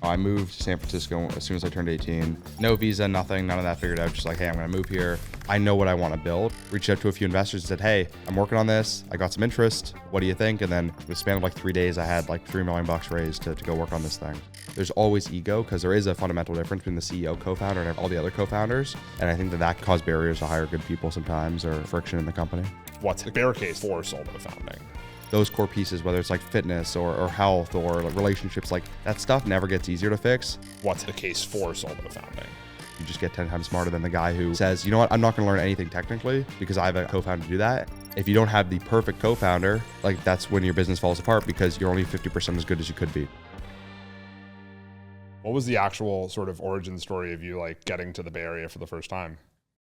I moved to San Francisco as soon as I turned 18. No visa, nothing, none of that figured out. Just like, hey, I'm gonna move here. I know what I want to build. Reached out to a few investors and said, hey, I'm working on this. I got some interest. What do you think? And then in the span of like 3 days, I had like $3 million raised to go work on this thing. There's always ego because there is a fundamental difference between the CEO co-founder and all the other co-founders. And I think that can cause barriers to hire good people sometimes or friction in the company. What's the bear case for solo founding? Those core pieces, whether it's like fitness or health or like relationships, like that stuff never gets easier to fix. What's the case for solo founding? You just get 10 times smarter than the guy who says, you know what, I'm not gonna learn anything technically because I have a co-founder to do that. If you don't have the perfect co-founder, like that's when your business falls apart because you're only 50% as good as you could be. What was the actual sort of origin story of you like getting to the Bay Area for the first time?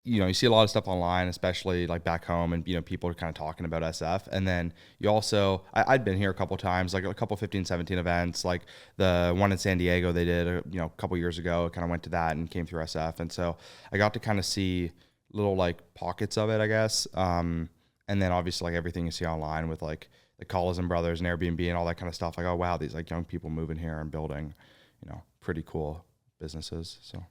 You know, you see a lot of stuff online, especially like back home, and you know, people are kind of talking about SF. And then you also, I'd been here a couple of times, like a couple 15, 17 events, like the one in San Diego they did, a couple years ago. I kind of went to that and came through SF. And so I got to kind of see little like pockets of it, I guess. And then obviously like everything you see online with like the Collison brothers and Airbnb and all that kind of stuff. Like, oh wow, these like young people moving here and building, pretty cool businesses. So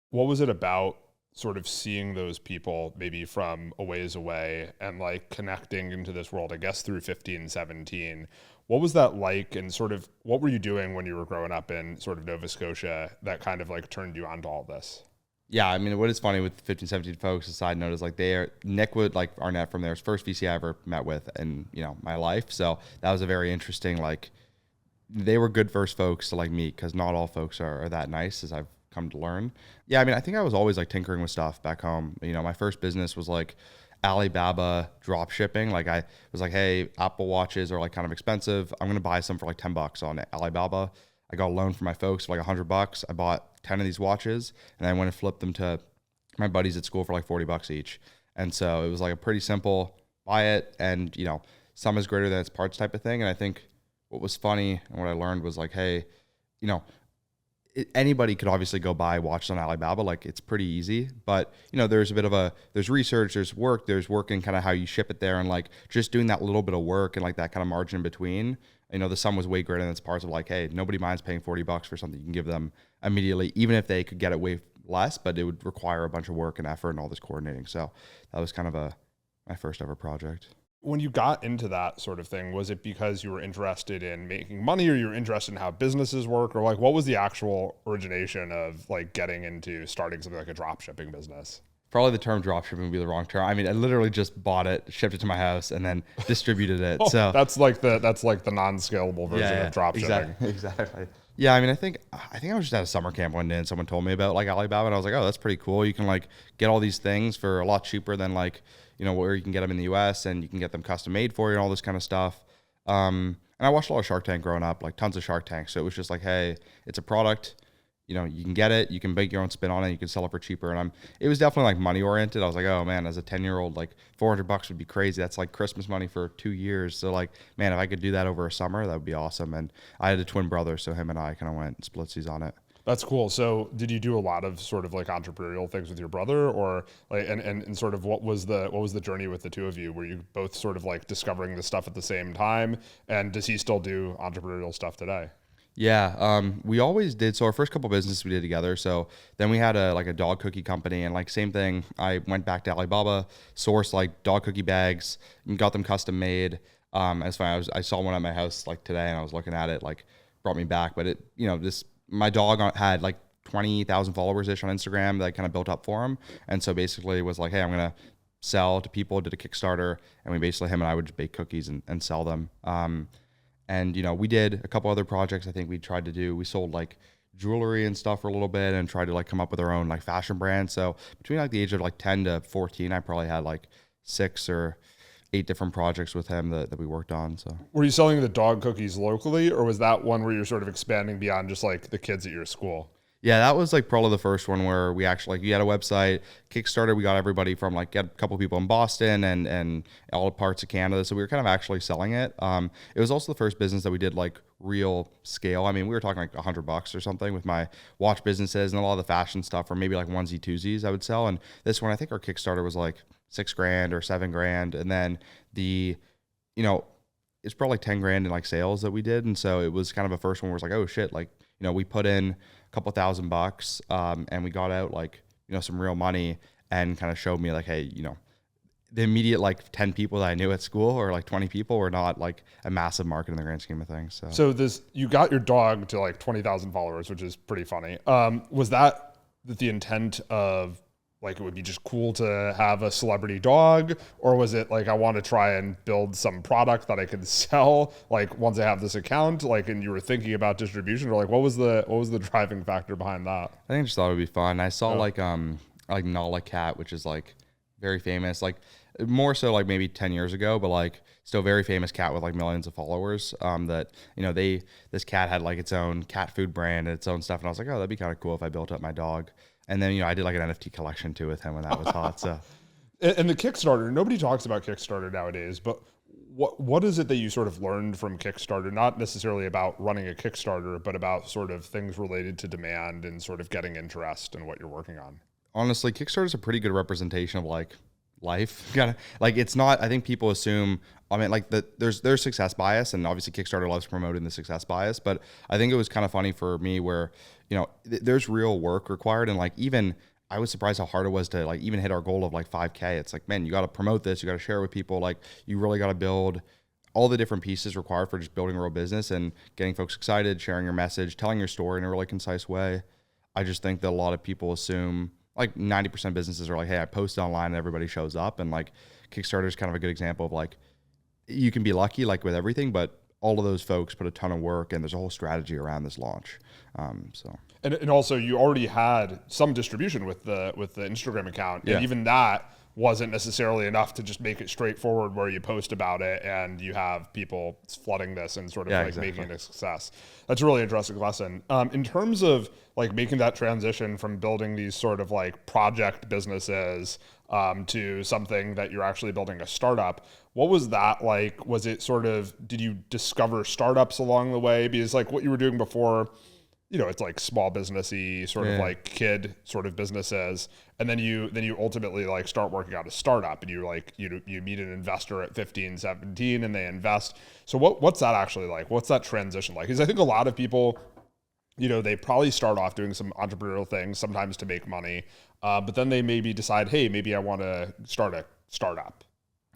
what was it about sort of seeing those people maybe from a ways away and like connecting into this world, I guess through 15, 17, what was that like? And sort of what were you doing when you were growing up in sort of Nova Scotia that kind of like turned you on to all this? Yeah, I mean, what is funny with 15, 17 folks, a side note is like Nick Wood, like Arnett from there, was first VC I ever met with in, my life. So that was a very interesting, like they were good first folks to like meet because not all folks are that nice as I've come to learn. Yeah, I mean, I think I was always like tinkering with stuff back home. My first business was like Alibaba drop shipping. Like I was like, hey, Apple Watches are like kind of expensive. I'm gonna buy some for like $10 on Alibaba. I got a loan for my folks for like $100. I bought 10 of these watches and I went and flipped them to my buddies at school for like $40 each. And so it was like a pretty simple buy it and sum is greater than its parts type of thing. And I think what was funny and what I learned was like, hey, anybody could obviously go buy watches on Alibaba. Like it's pretty easy, but there's a bit of there's research, there's work in kind of how you ship it there. And like just doing that little bit of work and like that kind of margin in between, the sum was way greater than its parts of like, hey, nobody minds paying $40 for something you can give them immediately, even if they could get it way less, but it would require a bunch of work and effort and all this coordinating. So that was kind of my first ever project. When you got into that sort of thing, was it because you were interested in making money or you were interested in how businesses work, or like what was the actual origination of like getting into starting something like a drop shipping business? Probably the term drop shipping would be the wrong term. I mean, I literally just bought it, shipped it to my house, and then distributed it. So that's like the non-scalable version of drop shipping. Exactly. Yeah, I mean, I think I was just at a summer camp one day and someone told me about like Alibaba and I was like, oh, that's pretty cool. You can like get all these things for a lot cheaper than like, where you can get them in the US and you can get them custom made for you and all this kind of stuff. And I watched a lot of Shark Tank growing up, like tons of Shark Tank. So it was just like, hey, it's a product, you can get it, you can make your own spin on it, you can sell it for cheaper. And it was definitely like money oriented. I was like, oh man, as a 10-year-old, like $400 would be crazy. That's like Christmas money for 2 years. So like, man, if I could do that over a summer, that would be awesome. And I had a twin brother, so him and I kind of went splitsies on it. That's cool. So did you do a lot of sort of like entrepreneurial things with your brother, or like, and sort of what was the journey with the two of you? Were you both sort of like discovering this stuff at the same time? And does he still do entrepreneurial stuff today? Yeah, we always did. So our first couple businesses we did together. So then we had a dog cookie company, and like same thing. I went back to Alibaba, sourced like dog cookie bags, and got them custom made. It's funny. I saw one at my house like today, and I was looking at it, like brought me back. But it, my dog had like 20,000 followers ish on Instagram that I kind of built up for him, and so basically it was like, hey, I'm gonna sell to people. Did a Kickstarter, and we basically him and I would just bake cookies and sell them. And, we did a couple other projects. I think we sold like jewelry and stuff for a little bit and tried to like come up with our own like fashion brand. So between like the age of like 10 to 14, I probably had like 6 or 8 different projects with him that we worked on. So were you selling the dog cookies locally, or was that one where you're sort of expanding beyond just like the kids at your school? Yeah, that was like probably the first one where we actually, you had a website, Kickstarter, we got everybody from like, get a couple people in Boston and all parts of Canada. So we were kind of actually selling it. It was also the first business that we did like real scale. I mean, we were talking like $100 or something with my watch businesses, and a lot of the fashion stuff, or maybe like onesie twosies I would sell. And this one, I think our Kickstarter was like $6,000 or $7,000. And then it's probably like 10 grand in like sales that we did. And so it was kind of a first one where it's like, oh shit, like, we put in a couple $1,000, and we got out like, some real money, and kind of showed me like, hey, the immediate like 10 people that I knew at school, or like 20 people, were not like a massive market in the grand scheme of things. So you got your dog to like 20,000 followers, which is pretty funny. Was that the intent of like, it would be just cool to have a celebrity dog, or was it like, I want to try and build some product that I could sell like once I have this account, like, and you were thinking about distribution, or like what was the driving factor behind that? I think I just thought it would be fun. I saw like Nala Cat, which is like very famous, like more so like maybe 10 years ago, but like still very famous cat with like millions of followers. That, this cat had like its own cat food brand and its own stuff. And I was like, oh, that'd be kind of cool if I built up my dog. And then, I did like an NFT collection too with him when that was hot. So, and the Kickstarter, nobody talks about Kickstarter nowadays, but what is it that you sort of learned from Kickstarter? Not necessarily about running a Kickstarter, but about sort of things related to demand and sort of getting interest in what you're working on. Honestly, Kickstarter is a pretty good representation of like life. Kind of like, it's not, I think people assume, like there's success bias, and obviously Kickstarter loves promoting the success bias, but I think it was kind of funny for me where, there's real work required. And like, even I was surprised how hard it was to like even hit our goal of like 5K. It's like, man, you got to promote this, you got to share it with people. Like, you really got to build all the different pieces required for just building a real business and getting folks excited, sharing your message, telling your story in a really concise way. I just think that a lot of people assume, like 90% of businesses are like, hey, I post online and everybody shows up. And like, Kickstarter is kind of a good example of like, you can be lucky like with everything, but all of those folks put a ton of work, and there's a whole strategy around this launch. And also you already had some distribution with the Instagram account, and Yeah. even that wasn't necessarily enough to just make it straightforward where you post about it and you have people flooding this and sort of making it a success. That's a really interesting lesson. In terms of like making that transition from building these sort of like project businesses to something that you're actually building a startup, what was that like? Was it sort of, did you discover startups along the way? Because like what you were doing before, it's like small businessy sort of like kid sort of businesses. And then you ultimately like start working out a startup, and you like, you meet an investor at 15, 17 and they invest. So what's that actually like? What's that transition like? Because I think a lot of people, they probably start off doing some entrepreneurial things, sometimes to make money. But then they maybe decide, hey, maybe I want to start a startup.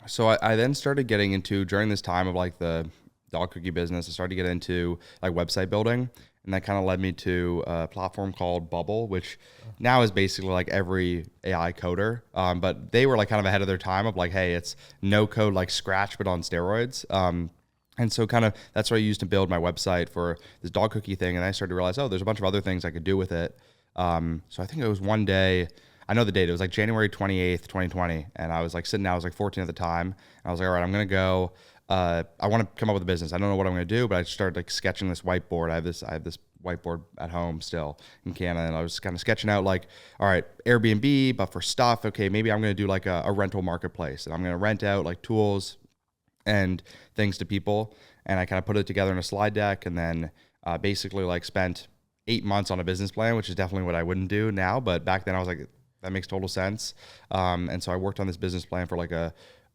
So I then started getting into, during this time of like the dog cookie business, I started to get into like website building. And that kind of led me to a platform called Bubble, which now is basically like every AI coder. But they were like kind of ahead of their time of like, hey, it's no code like Scratch, but on steroids. And so kind of that's what I used to build my website for this dog cookie thing. And I started to realize, oh, there's a bunch of other things I could do with it. So I think it was one day, I know the date, it was like January 28th, 2020. And I was like sitting down, I was like 14 at the time. And I was like, all right, I'm going to go. I want to come up with a business. I don't know what I'm going to do, but I started like sketching this whiteboard. I have this whiteboard at home still in Canada. And I was kind of sketching out like, all right, Airbnb, but for stuff. Okay, maybe I'm going to do like a rental marketplace, and I'm going to rent out like tools and things to people. And I kind of put it together in a slide deck, and then basically like spent 8 months on a business plan, which is definitely what I wouldn't do now. But back then I was like, that makes total sense. And so I worked on this business plan for like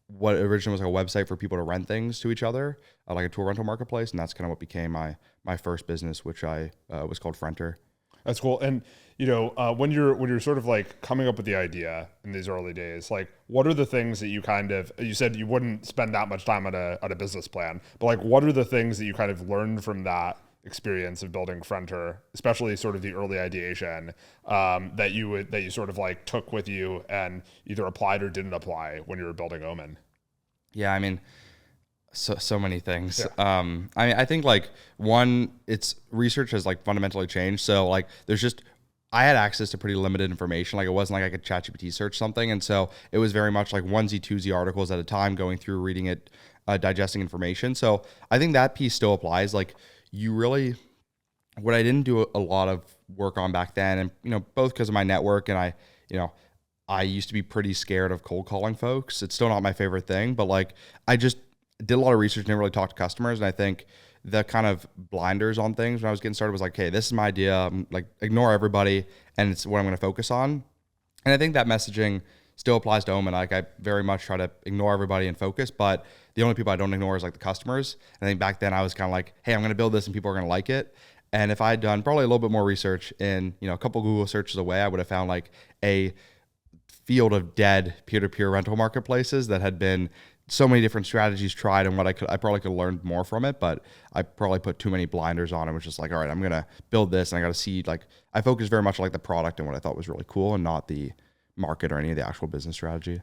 what originally was like a website for people to rent things to each other, like a tour rental marketplace. And that's kind of what became my first business, which I was called Frenter. That's cool. And when you're sort of like coming up with the idea in these early days, like what are the things that you said you wouldn't spend that much time on a business plan, but like what are the things that you kind of learned from that experience of building Frenter, especially sort of the early ideation, that you sort of like took with you and either applied or didn't apply when you were building Omen? Yeah, I mean, so many things. Yeah. I think like one, it's research has like fundamentally changed. So like I had access to pretty limited information. Like it wasn't like I could ChatGPT search something. And so it was very much like onesie, twosie articles at a time, going through, reading it, digesting information. So I think that piece still applies. Like what I didn't do a lot of work on back then, and, both because of my network and I used to be pretty scared of cold calling folks. It's still not my favorite thing, but like I just did a lot of research, didn't really talk to customers. And I think the kind of blinders on things when I was getting started was like, hey, this is my idea. I'm like, ignore everybody, and it's what I'm going to focus on. And I think that messaging still applies to Omen. Like I very much try to ignore everybody and focus, but the only people I don't ignore is like the customers. And I think back then I was kind of like, hey, I'm going to build this and people are going to like it. And if I had done probably a little bit more research in, a couple Google searches away, I would have found like a field of dead peer-to-peer rental marketplaces that had been so many different strategies tried, and I probably could have learned more from it, but I probably put too many blinders on. It was just like, all right, I'm going to build this, and I got to see, like, I focused very much on like the product and what I thought was really cool, and not the market or any of the actual business strategy.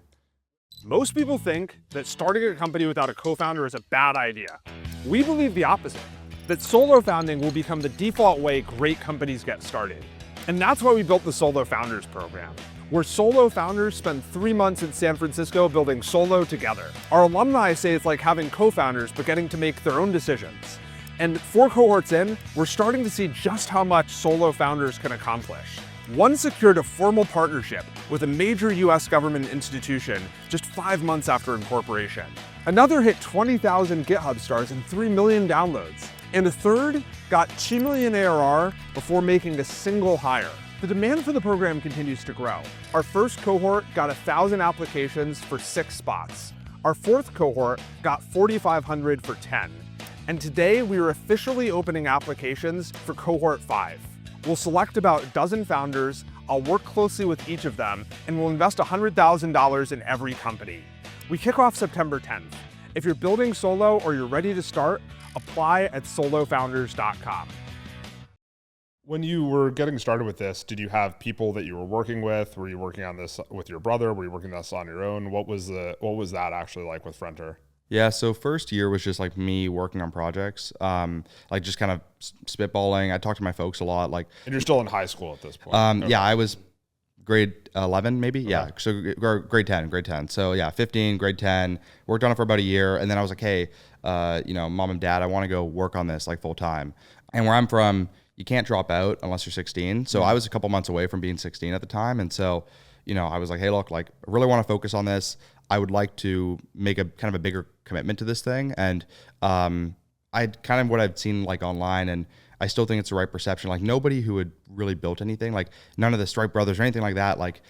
Most people think that starting a company without a co-founder is a bad idea. We believe the opposite, that solo founding will become the default way great companies get started. And that's why we built the Solo Founders program, where solo founders spend 3 months in San Francisco building solo together. Our alumni say it's like having co-founders but getting to make their own decisions. And 4 cohorts in, we're starting to see just how much solo founders can accomplish. One secured a formal partnership with a major US government institution just 5 months after incorporation. Another hit 20,000 GitHub stars and 3 million downloads. And a third got 2 million ARR before making a single hire. The demand for the program continues to grow. Our first cohort got 1,000 applications for 6 spots. Our 4th cohort got 4,500 for 10. And today we are officially opening applications for cohort 5. We'll select about a dozen founders, I'll work closely with each of them, and we'll invest $100,000 in every company. We kick off September 10th. If you're building solo or you're ready to start, apply at solofounders.com. When you were getting started with this, did you have people that you were working with? Were you working on this with your brother? Were you working this on your own? What was that actually like with Frenter? Yeah, so first year was just like me working on projects, like just kind of spitballing. I talked to my folks a lot. Like, and you're still in high school at this point. Okay. Yeah, I was grade 11 maybe. Okay. Yeah, so grade 10. So yeah, 15, grade 10. Worked on it for about a year, and then I was like, hey, mom and dad, I want to go work on this like full time. And where I'm from, you can't drop out unless you're 16. So I was a couple months away from being 16 at the time. And so, I was like, hey, look, like I really want to focus on this. I would like to make a kind of a bigger commitment to this thing. And I kind of what I've seen like online, and I still think it's the right perception. Like nobody who had really built anything, like none of the Stripe brothers or anything like that, like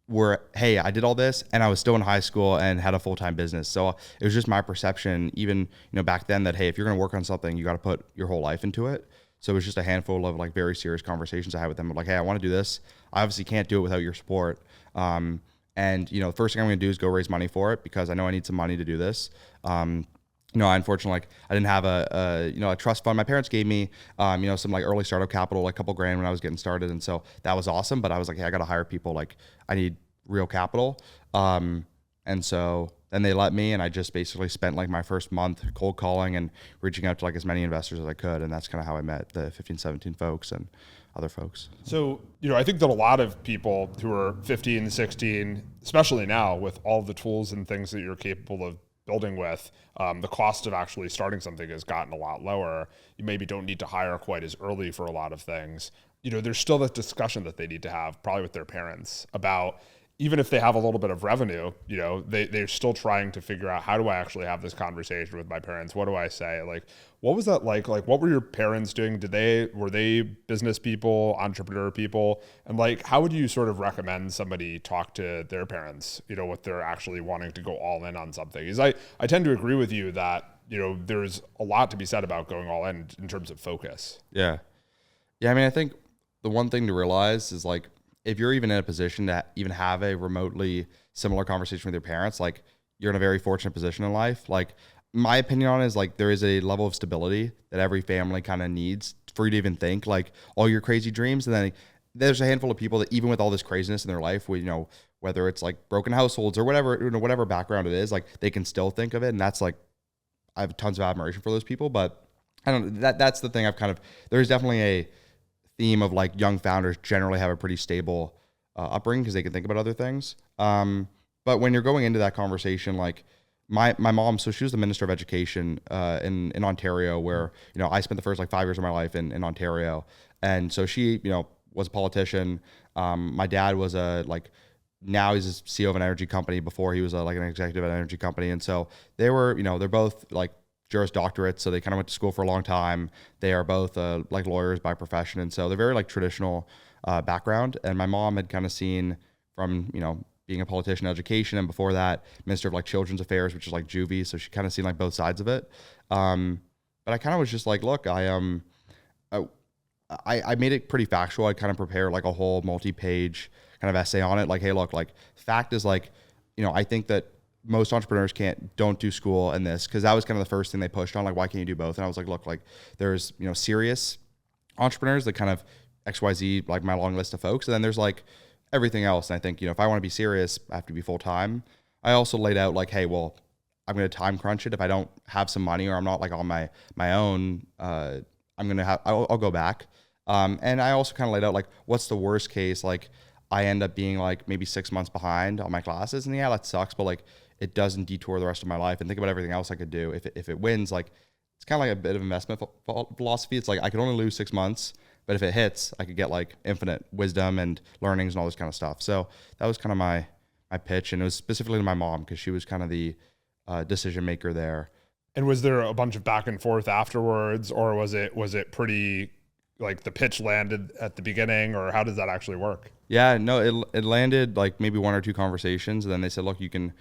were, hey, I did all this and I was still in high school and had a full-time business. So it was just my perception, even, back then, that, hey, if you're going to work on something, you got to put your whole life into it. So it was just a handful of like very serious conversations I had with them of like, hey, I want to do this. I obviously can't do it without your support. And, the first thing I'm going to do is go raise money for it because I know I need some money to do this. Unfortunately, like I didn't have a trust fund. My parents gave me, some like early startup capital, like a couple grand when I was getting started. And so that was awesome. But I was like, hey, I got to hire people. Like I need real capital. And so then they let me, and I just basically spent like my first month cold calling and reaching out to like as many investors as I could. And that's kind of how I met the 15, 17 folks and other folks. So, I think that a lot of people who are 15, 16, especially now with all the tools and things that you're capable of building with, the cost of actually starting something has gotten a lot lower. You maybe don't need to hire quite as early for a lot of things. There's still that discussion that they need to have probably with their parents about, even if they have a little bit of revenue, they're still trying to figure out, how do I actually have this conversation with my parents? What do I say? Like, what was that like? Like, what were your parents doing? Were they business people, entrepreneur people? And like, how would you sort of recommend somebody talk to their parents, what they're actually wanting to go all in on something? Because I tend to agree with you that, there's a lot to be said about going all in terms of focus. Yeah. Yeah. I mean, I think the one thing to realize is like, if you're even in a position to even have a remotely similar conversation with your parents, like you're in a very fortunate position in life. Like my opinion on it is like there is a level of stability that every family kind of needs for you to even think like all your crazy dreams. And then there's a handful of people that even with all this craziness in their life, whether it's like broken households or whatever background it is, like they can still think of it. And that's like, I have tons of admiration for those people, but I don't know, that's the thing there's definitely a theme of like young founders generally have a pretty stable upbringing because they can think about other things. But when you're going into that conversation, like my mom, so she was the Minister of Education in Ontario, where, I spent the first like 5 years of my life in Ontario. And so she, was a politician. My dad was now he's a CEO of an energy company. Before he was like an executive at an energy company. And so they were, they're both like Juris Doctorates, so they kind of went to school for a long time. They are both like lawyers by profession, and so they're very like traditional background. And my mom had kind of seen from being a politician, education, and before that, Minister of like Children's Affairs, which is like juvie. So she kind of seen like both sides of it. But I kind of was just like, look, I made it pretty factual. I kind of prepared like a whole multi-page kind of essay on it. Like, hey, look, like fact is like, I think that most entrepreneurs don't do school in this, because that was kind of the first thing they pushed on. Like, why can't you do both? And I was like, look, like there's, serious entrepreneurs that kind of XYZ, like my long list of folks. And then there's like everything else. And I think, if I want to be serious, I have to be full time. I also laid out like, hey, well, I'm going to time crunch it. If I don't have some money or I'm not like on my own, I'll go back. And I also kind of laid out like, what's the worst case? Like I end up being like maybe 6 months behind on my classes, and yeah, that sucks, but like it doesn't detour the rest of my life. And think about everything else I could do. If it wins, like it's kind of like a bit of investment philosophy. It's like I can only lose 6 months, but if it hits, I could get like infinite wisdom and learnings and all this kind of stuff. So that was kind of my pitch, and it was specifically to my mom because she was kind of the decision maker there. And was there a bunch of back and forth afterwards, or was it pretty like the pitch landed at the beginning, or how does that actually work? Yeah, no, it landed like maybe 1 or 2 conversations, and then they said, look, you can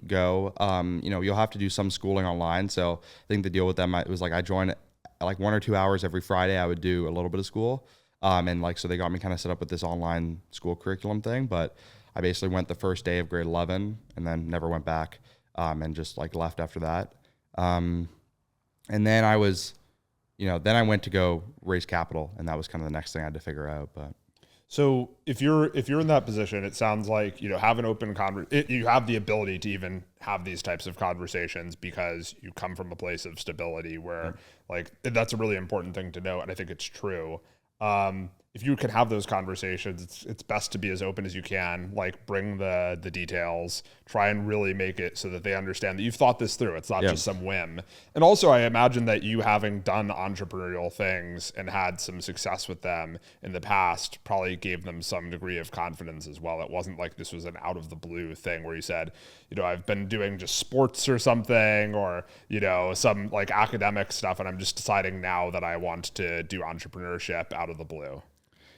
go. You'll have to do some schooling online. So I think the deal with them, it was like I joined like 1 or 2 hours every Friday. I would do a little bit of school, and like so they got me kind of set up with this online school curriculum thing. But I basically went the first day of grade 11, and then never went back, and just like left after that. And then I was, then I went to go raise capital, and that was kind of the next thing I had to figure out. But so if you're in that position, it sounds like, have an open you have the ability to even have these types of conversations because you come from a place of stability where like, that's a really important thing to know. And I think it's true. If you can have those conversations, it's best to be as open as you can, like bring the details, try and really make it so that they understand that you've thought this through. It's not just some whim. And also I imagine that you having done entrepreneurial things and had some success with them in the past probably gave them some degree of confidence as well. It wasn't like this was an out of the blue thing where you said, I've been doing just sports or something, or, some like academic stuff, and I'm just deciding now that I want to do entrepreneurship out of the blue.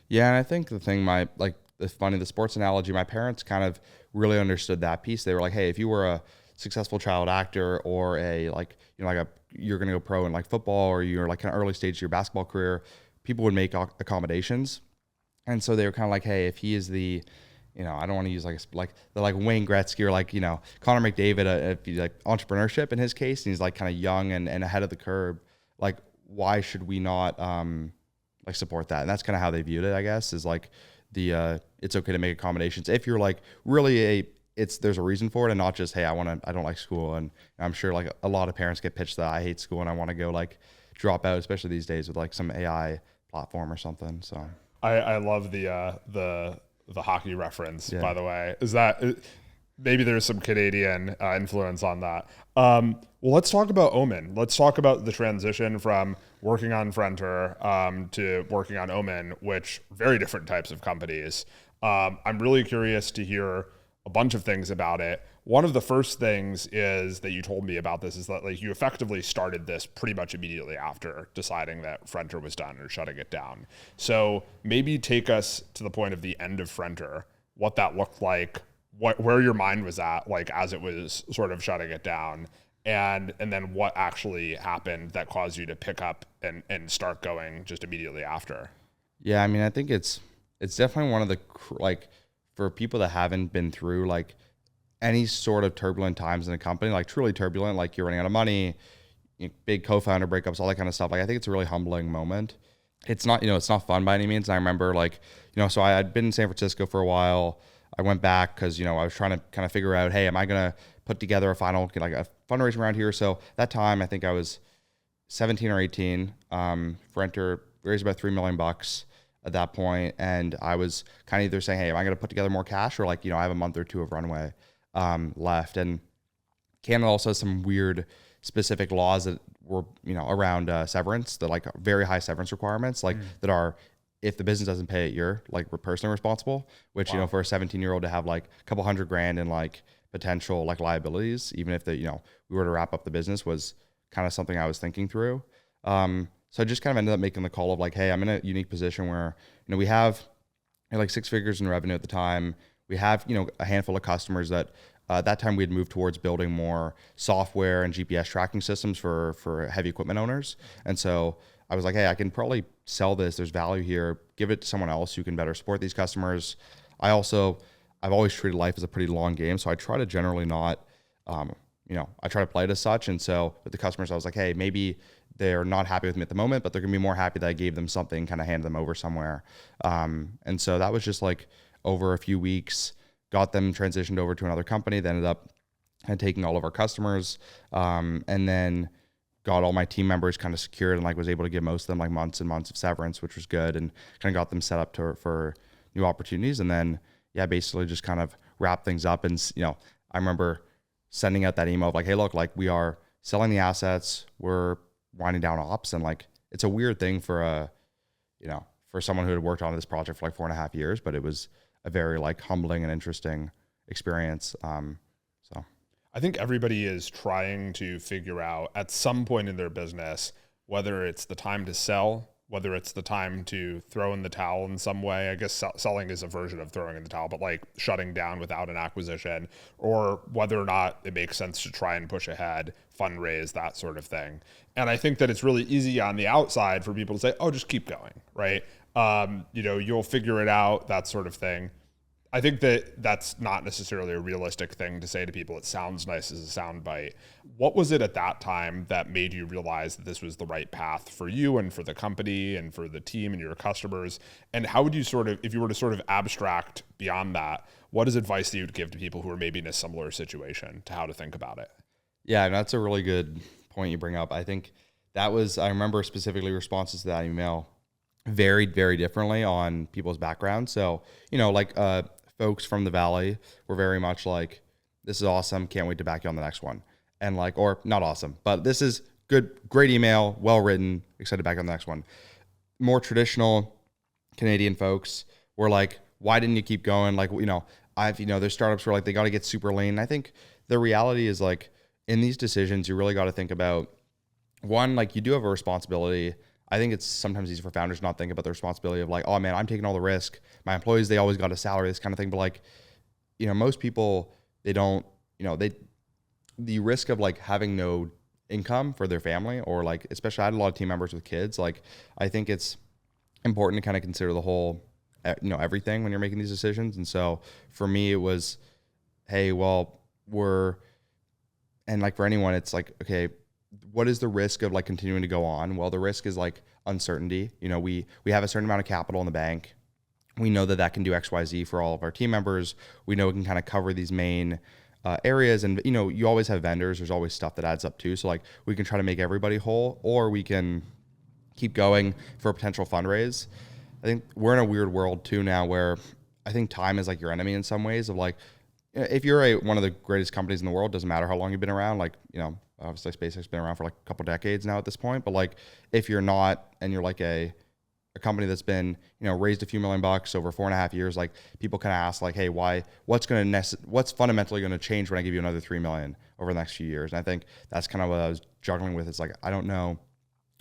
Yeah, and I think the thing, the sports analogy, my parents kind of really understood that piece. They were like, hey, if you were a successful child actor or you're going to go pro in like football, or you're like kind of early stage of your basketball career, people would make accommodations. And so they were kind of like, hey, if he is the, I don't want to use like Wayne Gretzky or like, Connor McDavid, if he's like entrepreneurship in his case, and he's like kind of young and ahead of the curve, like why should we not, like support that? And that's kind of how they viewed it, I guess, is like it's okay to make accommodations if you're like really there's a reason for it, and not just, hey, I don't like school. And I'm sure like a lot of parents get pitched that I hate school and I want to go like drop out, especially these days with like some AI platform or something. So I love the hockey reference, by the way. Is that maybe there's some Canadian influence on that? Well, let's talk about Omen. Let's talk about the transition from working on Frenter to working on Omen, which very different types of companies. I'm really curious to hear a bunch of things about it. One of the first things is that you told me about this is that like you effectively started this pretty much immediately after deciding that Frenter was done or shutting it down. So maybe take us to the point of the end of Frenter, what that looked like, where your mind was at, like as it was sort of shutting it down, and then what actually happened that caused you to pick up and start going just immediately after. Yeah, I mean, I think it's definitely one of the, like, for people that haven't been through like any sort of turbulent times in a company, like truly turbulent, like you're running out of money, big co-founder breakups, all that kind of stuff. Like I think it's a really humbling moment. It's not, it's not fun by any means. And I remember like, so I had been in San Francisco for a while. I went back because, I was trying to kind of figure out, hey, am I going to put together a fundraising round here? So that time, I think I was 17 or 18. Frenter raised about $3 million at that point. And I was kind of either saying, hey, am I going to put together more cash, or like, I have a month or two of runway left. And Canada also has some weird specific laws that were, around severance, that like very high severance requirements, like that are, if the business doesn't pay it, you're like personally responsible, which, Wow. For a 17-year-old to have like a couple $100,000 in like potential like liabilities, even if we were to wrap up the business, was kind of something I was thinking through. So I just kind of ended up making the call of like, hey, I'm in a unique position where, we have like 6 figures in revenue at the time. We have, a handful of customers that at that time we had moved towards building more software and GPS tracking systems for heavy equipment owners. And so I was like, hey, I can probably sell this. There's value here. Give it to someone else who can better support these customers. I've always treated life as a pretty long game. So I try to generally not, I try to play it as such. And so with the customers, I was like, hey, maybe they're not happy with me at the moment, but they're gonna be more happy that I gave them something, kind of handed them over somewhere. And so that was just like over a few weeks, got them transitioned over to another company that ended up kind of taking all of our customers. And then got all my team members kind of secured and like was able to give most of them like months and months of severance, which was good, and kind of got them set up for new opportunities. And then, basically just kind of wrap things up. And, I remember sending out that email of like, hey, look, like we are selling the assets, we're winding down ops. And like, it's a weird thing for for someone who had worked on this project for like 4.5 years, but it was a very like humbling and interesting experience. So I think everybody is trying to figure out at some point in their business, whether it's the time to sell, whether it's the time to throw in the towel in some way. I guess selling is a version of throwing in the towel, but like shutting down without an acquisition, or whether or not it makes sense to try and push ahead, fundraise, that sort of thing. And I think that it's really easy on the outside for people to say, oh, just keep going, right? You'll figure it out, that sort of thing. I think that that's not necessarily a realistic thing to say to people. It sounds nice as a soundbite. What was it at that time that made you realize that this was the right path for you and for the company and for the team and your customers? And how would you if you were to sort of abstract beyond that, what is advice that you'd give to people who are maybe in a similar situation to how to think about it? Yeah, and that's a really good point you bring up. I think I remember specifically responses to that email varied very differently on people's backgrounds. So, folks from the Valley were very much like, this is awesome, can't wait to back you on the next one. And like, or not awesome, but this is good, great email, well written, excited to back on the next one. More traditional Canadian folks were like, why didn't you keep going? Like, there's startups where like they got to get super lean. I think the reality is like in these decisions, you really got to think about one, like you do have a responsibility. I think it's sometimes easy for founders to not think about the responsibility of like, oh man, I'm taking all the risk. My employees, they always got a salary, this kind of thing. But like, most people, they don't, the risk of like having no income for their family, or like, especially I had a lot of team members with kids. Like, I think it's important to kind of consider the whole, everything when you're making these decisions. And so for me, it was, hey, well, and like for anyone, it's like, okay, what is the risk of like continuing to go on? Well, the risk is like uncertainty. We have a certain amount of capital in the bank. We know that can do X, Y, Z for all of our team members. We know we can kind of cover these main areas, and you always have vendors. There's always stuff that adds up too. So like we can try to make everybody whole, or we can keep going for a potential fundraise. I think we're in a weird world too now, where I think time is like your enemy in some ways. Of like, if you're one of the greatest companies in the world, doesn't matter how long you've been around. Like obviously SpaceX has been around for like a couple decades now at this point, but like if you're not, and you're like a company that's been, raised a few $1 million over 4.5 years, like people kind of ask like, hey, what's fundamentally going to change when I give you another 3 million over the next few years? And I think that's kind of what I was juggling with. It's like, I don't know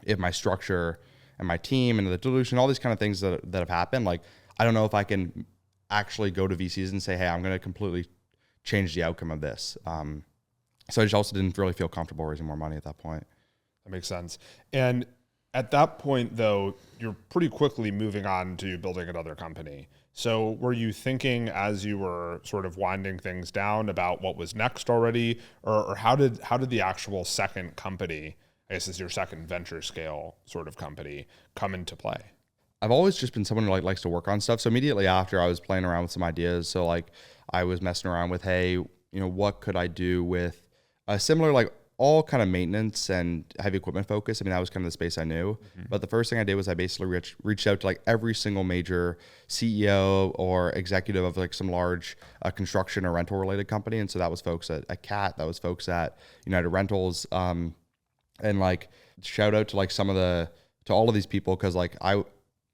if my structure and my team and the dilution, all these kind of things that have happened, like, I don't know if I can actually go to VCs and say, hey, I'm going to completely change the outcome of this. So I just also didn't really feel comfortable raising more money at that point. That makes sense. And at that point, though, you're pretty quickly moving on to building another company. So were you thinking as you were sort of winding things down about what was next already? Or how did the actual second company, I guess is your second venture scale sort of company, come into play? I've always just been someone who like likes to work on stuff. So immediately after, I was playing around with some ideas. So like I was messing around with, hey, what could I do with a similar, like all kind of maintenance and heavy equipment focus. I mean, that was kind of the space I knew. Mm-hmm. But the first thing I did was I basically reached out to like every single major CEO or executive of like some large construction or rental related company. And so that was folks at CAT, that was folks at United Rentals. And like shout out to like to all of these people. Cause like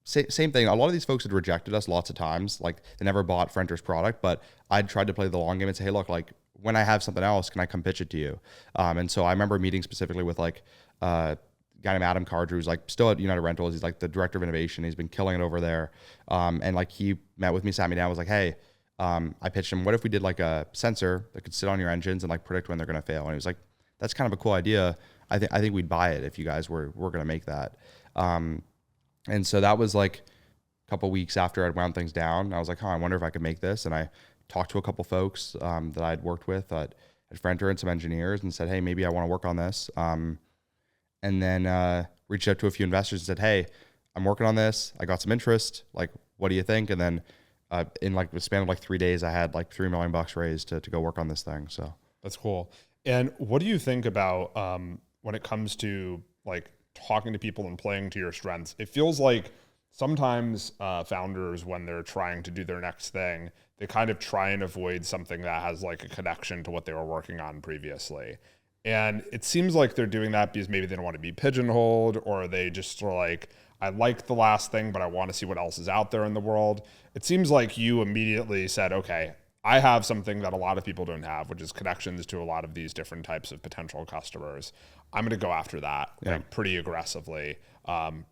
same thing. A lot of these folks had rejected us lots of times. Like they never bought Frenter's product, but I'd tried to play the long game and say, hey, look, like when I have something else, can I come pitch it to you? And so I remember meeting specifically with like a guy named Adam Cardrew, who's like still at United Rentals. He's like the director of innovation. He's been killing it over there. And like he met with me, sat me down, was like, hey, I pitched him, what if we did like a sensor that could sit on your engines and like predict when they're going to fail? And he was like, that's kind of a cool idea. I think we'd buy it if you guys were going to make that. And so that was like a couple weeks after I'd wound things down. I was like, I wonder if I could make this. And I talked to a couple folks that I'd worked with at Frenter and some engineers and said, hey, maybe I want to work on this. And then reached out to a few investors and said, hey, I'm working on this. I got some interest. Like, what do you think? And then in like the span of like 3 days, I had like $3 million raised to go work on this thing. So that's cool. And what do you think about when it comes to like talking to people and playing to your strengths? It feels like sometimes founders, when they're trying to do their next thing, they kind of try and avoid something that has like a connection to what they were working on previously. And it seems like they're doing that because maybe they don't want to be pigeonholed, or they just are like, I like the last thing, but I want to see what else is out there in the world. It seems like you immediately said, okay, I have something that a lot of people don't have, which is connections to a lot of these different types of potential customers. I'm going to go after that like pretty aggressively,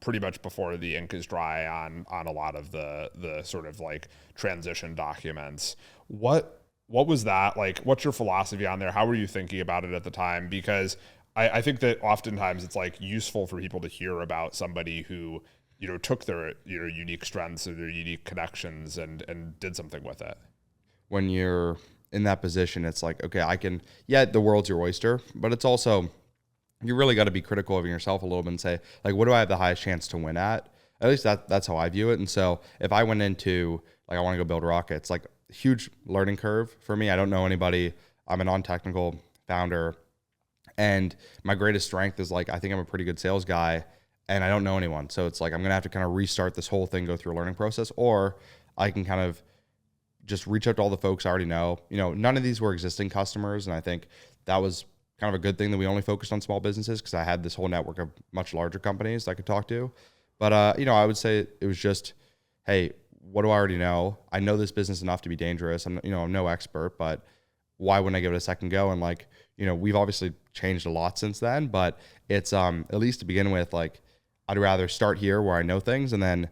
pretty much before the ink is dry on a lot of the sort of like transition documents. What was that like? What's your philosophy on there? How were you thinking about it at the time? Because I think that oftentimes it's like useful for people to hear about somebody who, you know, took their, you know, unique strengths or their unique connections and did something with it. When you're in that position, it's like, okay, the world's your oyster, but it's also, you really got to be critical of yourself a little bit and say, like, what do I have the highest chance to win at? At least that's how I view it. And so if I went into, like, I want to go build rockets, like, huge learning curve for me. I don't know anybody. I'm a non-technical founder. And my greatest strength is, like, I think I'm a pretty good sales guy and I don't know anyone. So it's like, I'm going to have to kind of restart this whole thing, go through a learning process, or I can kind of just reach out to all the folks I already know. You know, none of these were existing customers. And I think that was kind of a good thing that we only focused on small businesses, because I had this whole network of much larger companies that I could talk to. But, you know, I would say it was just, hey, what do I already know? I know this business enough to be dangerous. I'm no expert, but why wouldn't I give it a second go? And, like, you know, we've obviously changed a lot since then, but it's at least to begin with, like, I'd rather start here where I know things and then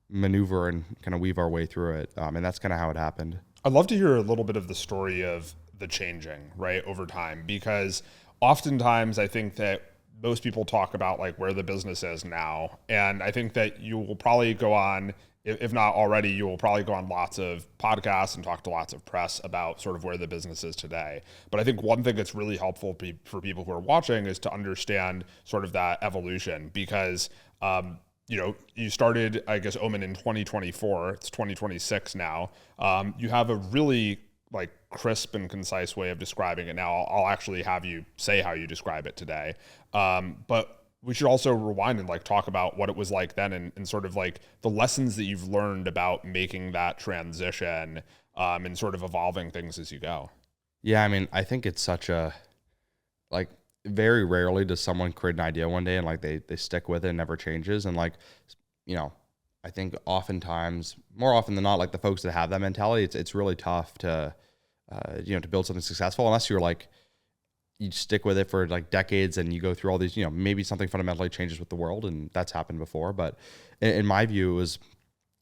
maneuver and kind of weave our way through it. And that's kind of how it happened. I'd love to hear a little bit of the story of the changing, right, over time, because oftentimes I think that most people talk about like where the business is now. And I think that you will probably go on, if not already, you will probably go on lots of podcasts and talk to lots of press about sort of where the business is today. But I think one thing that's really helpful for people who are watching is to understand sort of that evolution, because, you know, you started, I guess, Omen in 2024. It's 2026 now. You have a really like crisp and concise way of describing it now. I'll actually have you say how you describe it today. But we should also rewind and like talk about what it was like then, and sort of like the lessons that you've learned about making that transition, and sort of evolving things as you go. Yeah, I mean, I think it's such a, like, very rarely does someone create an idea one day and like they stick with it and never changes. And, like, you know, I think oftentimes, more often than not, like the folks that have that mentality, it's really tough to, you know, to build something successful unless you're like, you stick with it for like decades and you go through all these, you know, maybe something fundamentally changes with the world, and that's happened before. But in my view, it was,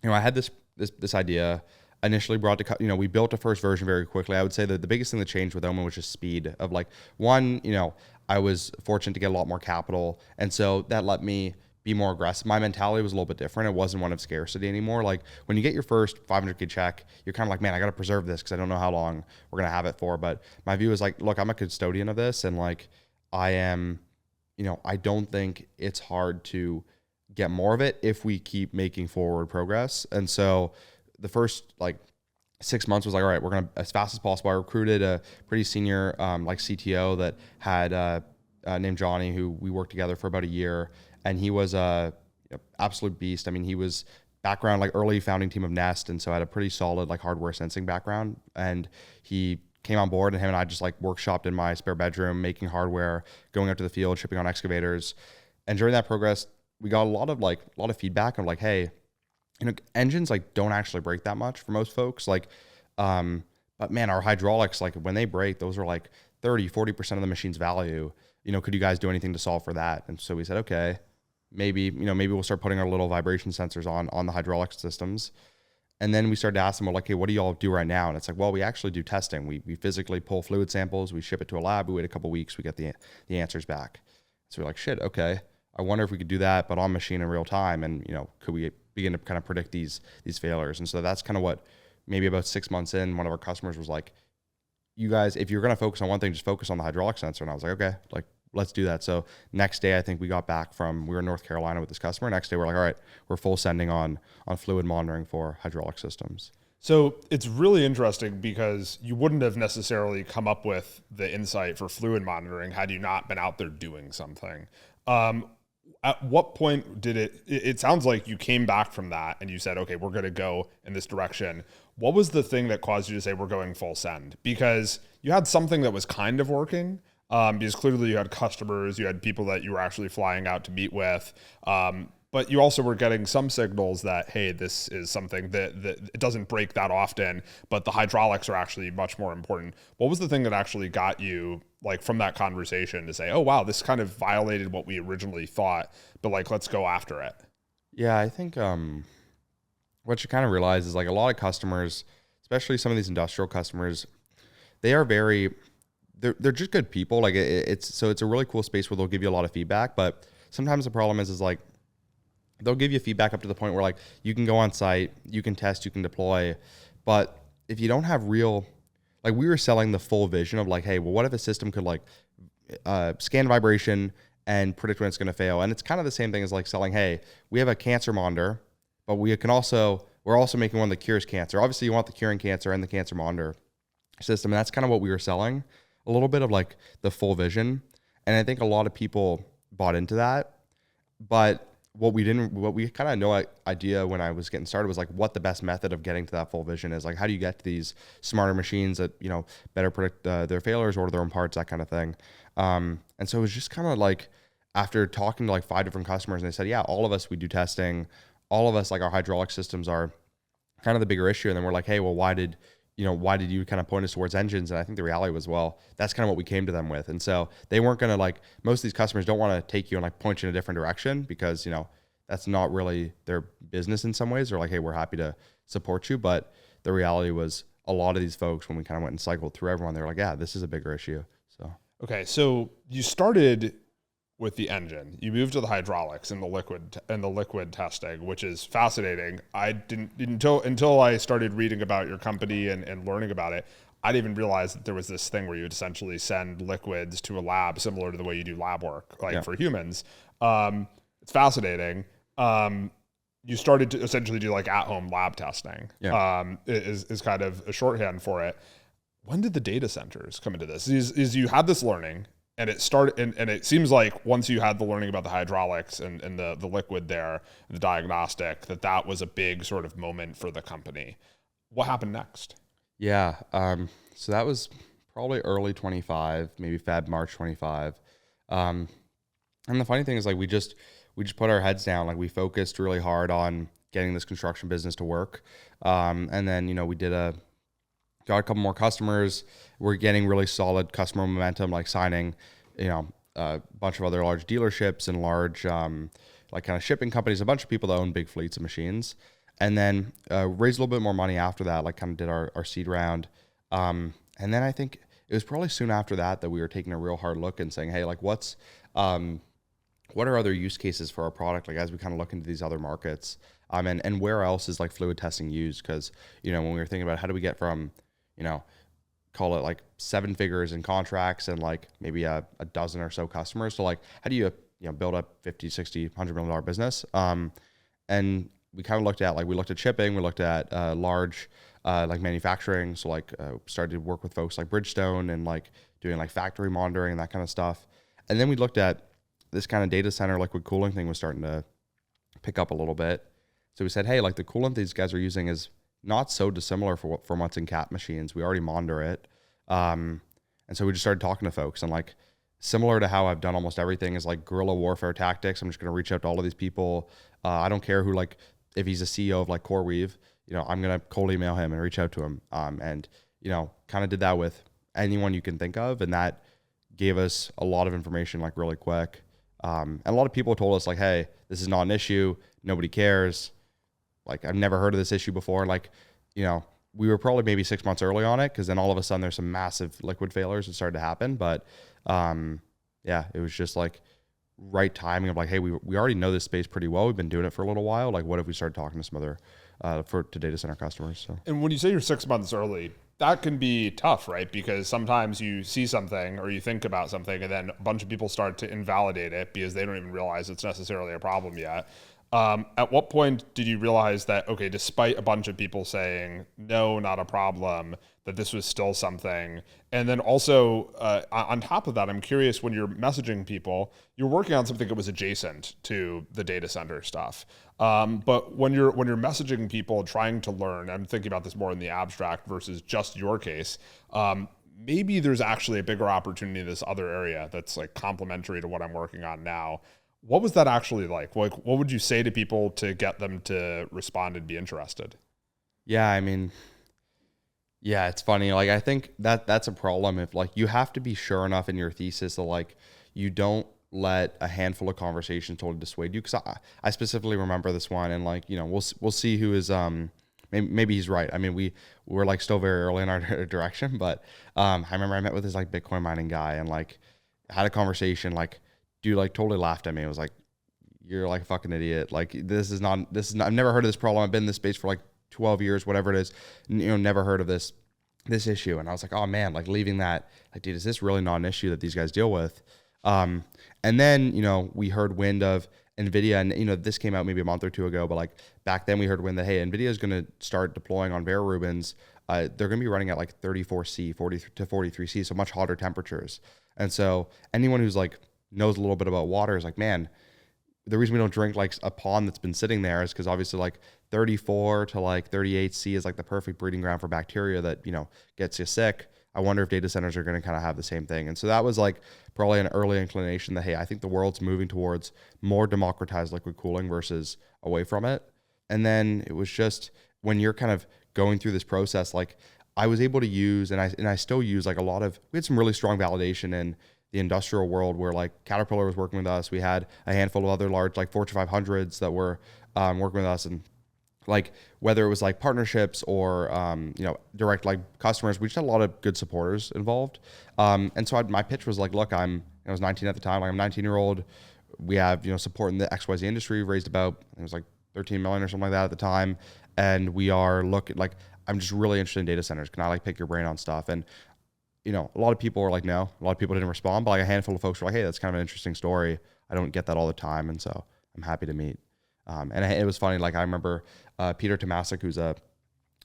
you know, I had this idea initially brought to, you know, we built a first version very quickly. I would say that the biggest thing that changed with Omen was just speed of, like, one, you know, I was fortunate to get a lot more capital. And so that let me be more aggressive. My mentality was a little bit different. It wasn't one of scarcity anymore. Like, when you get your first 500K check, you're kind of like, man, I got to preserve this because I don't know how long we're going to have it for. But my view is like, look, I'm a custodian of this. And, like, I am, you know, I don't think it's hard to get more of it if we keep making forward progress. And so the first, like, 6 months was like, all right, we're going to, as fast as possible. I recruited a pretty senior, like, CTO that had, named Johnny, who we worked together for about a year. And he was a absolute beast. I mean, he was background, like, early founding team of Nest. And so had a pretty solid, like, hardware sensing background. And he came on board, and him and I just, like, workshopped in my spare bedroom, making hardware, going out to the field, shipping on excavators. And during that progress, we got a lot of feedback of, like, hey, you know, engines, like, don't actually break that much for most folks. Like, but man, our hydraulics, like, when they break, those are like 30-40% of the machine's value. You know, could you guys do anything to solve for that? And so we said, okay, maybe we'll start putting our little vibration sensors on the hydraulic systems. And then we started to ask them, well, like, hey, what do y'all do right now? And it's like, well, we actually do testing. We physically pull fluid samples, we ship it to a lab, we wait a couple of weeks, we get the answers back. So we're like, shit, okay. I wonder if we could do that, but on machine in real time. And, could we begin to kind of predict these failures? And so that's kind of what maybe about 6 months in, one of our customers was like, you guys, if you're going to focus on one thing, just focus on the hydraulic sensor. And I was like, okay, like, let's do that. So next day, I think we got back we were in North Carolina with this customer. Next day, we're like, all right, we're full sending on fluid monitoring for hydraulic systems. So it's really interesting because you wouldn't have necessarily come up with the insight for fluid monitoring had you not been out there doing something. At what point did it sounds like you came back from that and you said, okay, we're going to go in this direction. What was the thing that caused you to say we're going full send? Because you had something that was kind of working, because clearly you had customers, you had people that you were actually flying out to meet with. But you also were getting some signals that, hey, this is something that it doesn't break that often, but the hydraulics are actually much more important. What was the thing that actually got you, like, from that conversation to say, oh, wow, this kind of violated what we originally thought, but like, let's go after it? Yeah, I think what you kind of realize is like a lot of customers, especially some of these industrial customers, they are they're just good people. Like it's a really cool space where they'll give you a lot of feedback, but sometimes the problem is like, they'll give you feedback up to the point where like you can go on site, you can test, you can deploy. But if you don't have real, like we were selling the full vision of like, hey, well, what if a system could like scan vibration and predict when it's going to fail? And it's kind of the same thing as like selling, hey, we have a cancer monitor, but we're also making one that cures cancer. Obviously you want the curing cancer and the cancer monitor system. And that's kind of what we were selling, a little bit of like the full vision. And I think a lot of people bought into that, but what we kind of no idea when I was getting started was like what the best method of getting to that full vision is. Like, how do you get to these smarter machines that, better predict their failures, order their own parts, that kind of thing. And so it was just kind of like, after talking to like 5 different customers, and they said, yeah, all of us, we do testing. All of us, like our hydraulic systems are kind of the bigger issue. And then we're like, hey, well, why did you kind of point us towards engines? And I think the reality was, well, that's kind of what we came to them with. And so they weren't going to like, most of these customers don't want to take you and like point you in a different direction because, that's not really their business in some ways. They're like, hey, we're happy to support you. But the reality was a lot of these folks, when we kind of went and cycled through everyone, they were like, yeah, this is a bigger issue. So, okay. So you started with the engine, you moved to the hydraulics and the liquid testing, which is fascinating. I didn't until I started reading about your company and learning about it, I didn't even realize that there was this thing where you would essentially send liquids to a lab similar to the way you do lab work, like for humans. It's fascinating. You started to essentially do like at-home lab testing. Is kind of a shorthand for it. When did the data centers come into this? Is you had this learning and it started, and it seems like once you had the learning about the hydraulics and the liquid there, the diagnostic, that was a big sort of moment for the company. What happened next? Yeah. So that was probably early 25, maybe March 25. And the funny thing is like, we just put our heads down. Like we focused really hard on getting this construction business to work. And then, we got a couple more customers. We're getting really solid customer momentum, like signing, a bunch of other large dealerships and large, like kind of shipping companies, a bunch of people that own big fleets of machines. And then raised a little bit more money after that, like kind of did our seed round. And then I think it was probably soon after that we were taking a real hard look and saying, hey, like what are other use cases for our product? Like as we kind of look into these other markets, and where else is like fluid testing used? Because, when we were thinking about how do we get from, call it like 7 figures in contracts and like maybe a dozen or so customers. So like, how do you, build up 50, 60, $100 million business? And we kind of looked at shipping, we looked at large like manufacturing. So like started to work with folks like Bridgestone and like doing like factory monitoring and that kind of stuff. And then we looked at this kind of data center liquid cooling thing was starting to pick up a little bit. So we said, hey, like the coolant these guys are using is not so dissimilar from what's in CAT machines. We already monitor it. And so we just started talking to folks, and like similar to how I've done almost everything is like guerrilla warfare tactics. I'm just going to reach out to all of these people. I don't care who, like if he's a CEO of like CoreWeave, I'm going to cold email him and reach out to him. And kind of did that with anyone you can think of. And that gave us a lot of information like really quick. And a lot of people told us like, hey, this is not an issue. Nobody cares. Like I've never heard of this issue before. Like, we were probably maybe 6 months early on it, because then all of a sudden there's some massive liquid failures that started to happen. But yeah, it was just like right timing of like, hey, we already know this space pretty well. We've been doing it for a little while. Like, what if we started talking to some other to data center customers? So. And when you say you're 6 months early, that can be tough, right? Because sometimes you see something or you think about something and then a bunch of people start to invalidate it because they don't even realize it's necessarily a problem yet. At what point did you realize that, okay, despite a bunch of people saying, no, not a problem, that this was still something? And then also, on top of that, I'm curious, when you're messaging people, you're working on something that was adjacent to the data center stuff. But when you're messaging people trying to learn, I'm thinking about this more in the abstract versus just your case, maybe there's actually a bigger opportunity in this other area that's like complementary to what I'm working on now. What was that actually like? Like, what would you say to people to get them to respond and be interested? Yeah, I mean, yeah, it's funny. Like, I think that's a problem. If like you have to be sure enough in your thesis that like you don't let a handful of conversations totally dissuade you. Because I specifically remember this one, and like, you know, we'll see who is maybe he's right. I mean, we're like still very early in our direction, but I remember I met with this like Bitcoin mining guy and like had a conversation. Like, dude like totally laughed at me. It was like, you're like a fucking idiot. Like, this is not, I've never heard of this problem. I've been in this space for like 12 years, whatever it is, you know, never heard of this issue. And I was like, oh man, like leaving that, like, dude, is this really not an issue that these guys deal with? And then, you know, we heard wind of NVIDIA, and, you know, this came out maybe a month or two ago, but like back then we heard wind that, hey, NVIDIA is going to start deploying on Vera Rubins. They're going to be running at like 34C, 40 to 43C, so much hotter temperatures. And so anyone who's like knows a little bit about water is like, man, the reason we don't drink like a pond that's been sitting there is because obviously like 34 to like 38C is like the perfect breeding ground for bacteria that, you know, gets you sick. I wonder if data centers are going to kind of have the same thing. And so that was like probably an early inclination that, hey, I think the world's moving towards more democratized liquid cooling versus away from it. And then it was just when you're kind of going through this process, like I was able to use, and I still use like a lot of, we had some really strong validation in the industrial world where like Caterpillar was working with us. We had a handful of other large like Fortune 500s that were working with us, and like whether it was like partnerships or you know, direct like customers, we just had a lot of good supporters involved. And so my pitch was like, look, I was 19 at the time, like I'm a 19-year-old. We have, you know, support in the XYZ industry, raised about, it was like 13 million or something like that at the time, and we are looking like, I'm just really interested in data centers. Can I like pick your brain on stuff? And you know, a lot of people were like, no. A lot of people didn't respond, but like a handful of folks were like, hey, that's kind of an interesting story. I don't get that all the time, and so I'm happy to meet. And it was funny. Like I remember Peter Tomasic, who's a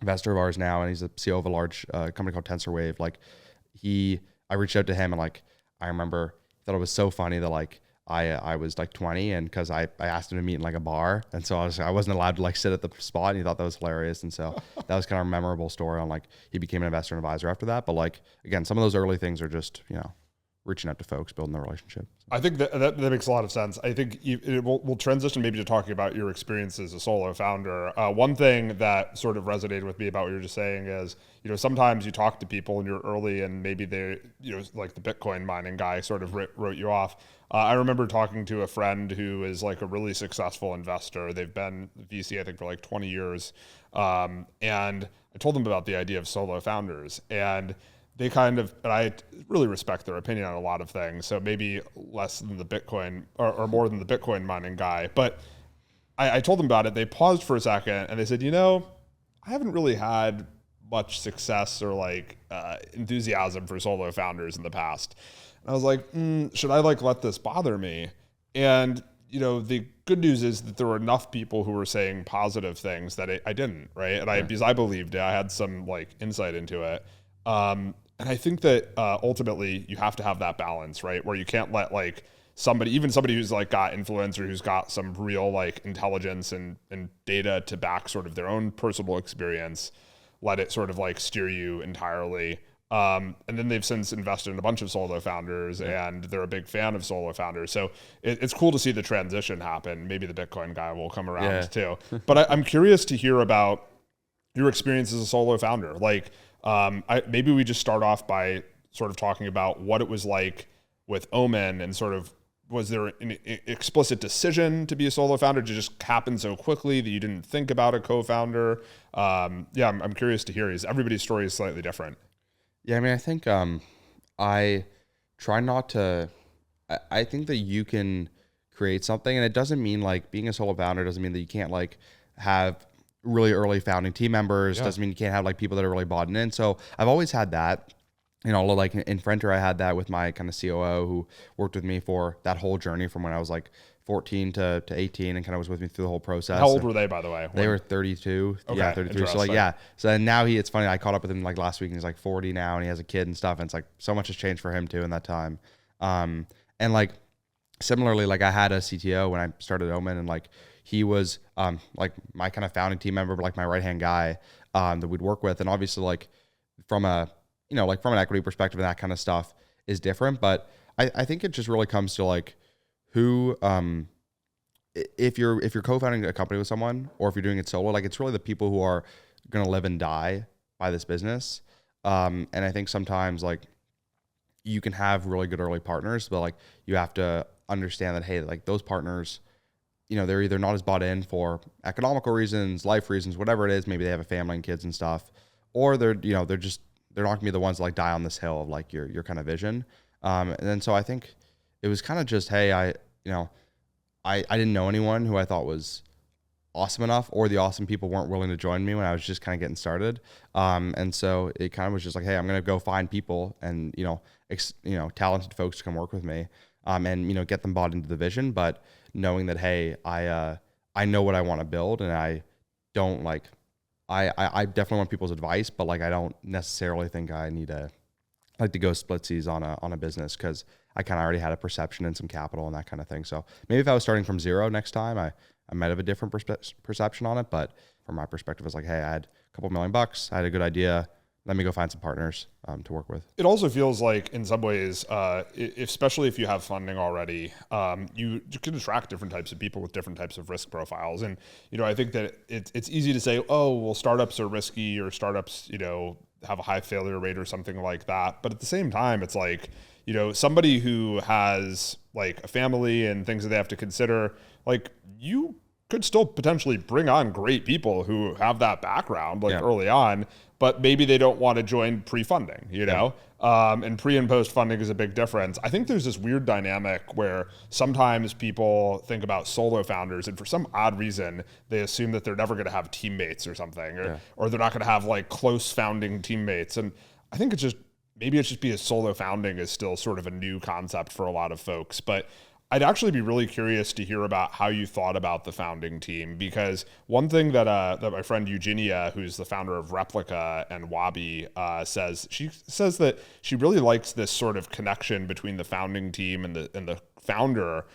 investor of ours now, and he's the CEO of a large company called TensorWave. Like I reached out to him, and like I remember thought it was so funny that like I was like 20, and because I asked him to meet in like a bar, and so I wasn't allowed to like sit at the spot, and he thought that was hilarious, and so that was kind of a memorable story on like he became an investor and advisor after that. But like again, some of those early things are just, you know, reaching out to folks, building the relationship. I think that makes a lot of sense. I think we'll transition maybe to talking about your experience as a solo founder. One thing that sort of resonated with me about what you were just saying is, you know, sometimes you talk to people and you're early and maybe they, you know, like the Bitcoin mining guy sort of wrote you off. I remember talking to a friend who is like a really successful investor. They've been VC, I think, for like 20 years. And I told them about the idea of solo founders, and they kind of, and I really respect their opinion on a lot of things. So maybe less than the Bitcoin or more than the Bitcoin mining guy. But I told them about it. They paused for a second and they said, you know, I haven't really had much success or like enthusiasm for solo founders in the past. And I was like, should I like let this bother me? And, you know, the good news is that there were enough people who were saying positive things that I didn't, right? And because I believed it, I had some like insight into it. And I think that ultimately you have to have that balance, right? Where you can't let like somebody who's like got influence or who's got some real like intelligence and data to back sort of their own personal experience, let it sort of like steer you entirely. And then they've since invested in a bunch of solo founders, and they're a big fan of solo founders. So it's cool to see the transition happen. Maybe the Bitcoin guy will come around too. But I'm curious to hear about your experience as a solo founder. Like, maybe we just start off by sort of talking about what it was like with Omen, and sort of, was there an explicit decision to be a solo founder? Did it just happen so quickly that you didn't think about a co-founder? I'm curious to hear. Everybody's story is slightly different. Yeah, I mean, I think I try not to. I think that you can create something. And it doesn't mean like being a solo founder doesn't mean that you can't like have really early founding team members. Doesn't mean you can't have like people that are really bought in. So I've always had that. Like in Frenter, I had that with my kind of COO who worked with me for that whole journey from when I was like 14 to 18 and kind of was with me through the whole process. How old were they, by the way? They were 32. Okay, yeah, 33. So like, yeah. So then now it's funny. I caught up with him like last week and he's like 40 now and he has a kid and stuff. And it's like so much has changed for him too in that time. And like similarly, like I had a CTO when I started Omen and like he was like my kind of founding team member, but like my right-hand guy that we'd work with. And obviously like from a, like from an equity perspective and that kind of stuff is different. But I think it just really comes to like who, if you're co-founding a company with someone or if you're doing it solo, like it's really the people who are going to live and die by this business. And I think sometimes like you can have really good early partners, but like you have to understand that, hey, like those partners, they're either not as bought in for economical reasons, life reasons, whatever it is. Maybe they have a family and kids and stuff, or they're not gonna be the ones that like die on this hill of like your kind of vision. And then so I think it was kind of just, hey, I didn't know anyone who I thought was awesome enough, or the awesome people weren't willing to join me when I was just kind of getting started. And so it kind of was just like, hey, I'm gonna go find people and talented folks to come work with me, and get them bought into the vision, but knowing that, hey, I know what I want to build, and I don't like. I definitely want people's advice, but like I don't necessarily think I need to go splitsies on a business because I kind of already had a perception and some capital and that kind of thing. So maybe if I was starting from zero next time, I might have a different perception on it. But from my perspective, it's like, hey, I had a couple $1 million, I had a good idea. Let me go find some partners to work with. It also feels like in some ways, especially if you have funding already, you can attract different types of people with different types of risk profiles. And, I think that it's easy to say, oh, well, startups are risky or startups, have a high failure rate or something like that. But at the same time, it's like, somebody who has like a family and things that they have to consider, like you could still potentially bring on great people who have that background early on, but maybe they don't want to join pre-funding, and pre and post funding is a big difference. I think there's this weird dynamic where sometimes people think about solo founders and for some odd reason, they assume that they're never going to have teammates or something, or they're not going to have like close founding teammates. And I think maybe it's just because solo founding is still sort of a new concept for a lot of folks, but I'd actually be really curious to hear about how you thought about the founding team, because one thing that my friend Eugenia, who's the founder of Replica and Wabi, says that she really likes this sort of connection between the founding team and the founder.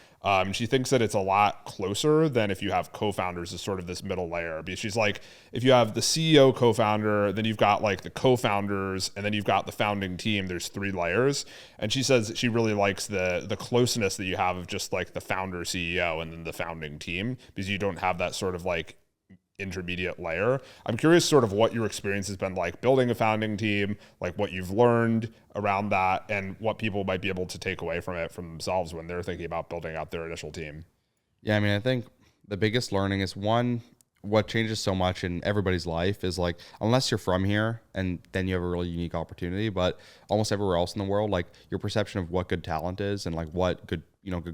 She thinks that it's a lot closer than if you have co-founders as sort of this middle layer. Because she's like, if you have the CEO co-founder, then you've got like the co-founders, and then you've got the founding team. There's 3 layers. And she says she really likes the closeness that you have of just like the founder CEO and then the founding team, because you don't have that sort of like intermediate layer. I'm curious sort of what your experience has been like building a founding team, like what you've learned around that and what people might be able to take away from it from themselves when they're thinking about building out their initial team. Yeah, I mean, I think the biggest learning is what changes so much in everybody's life is like, unless you're from here and then you have a really unique opportunity, but almost everywhere else in the world, like your perception of what good talent is and like what good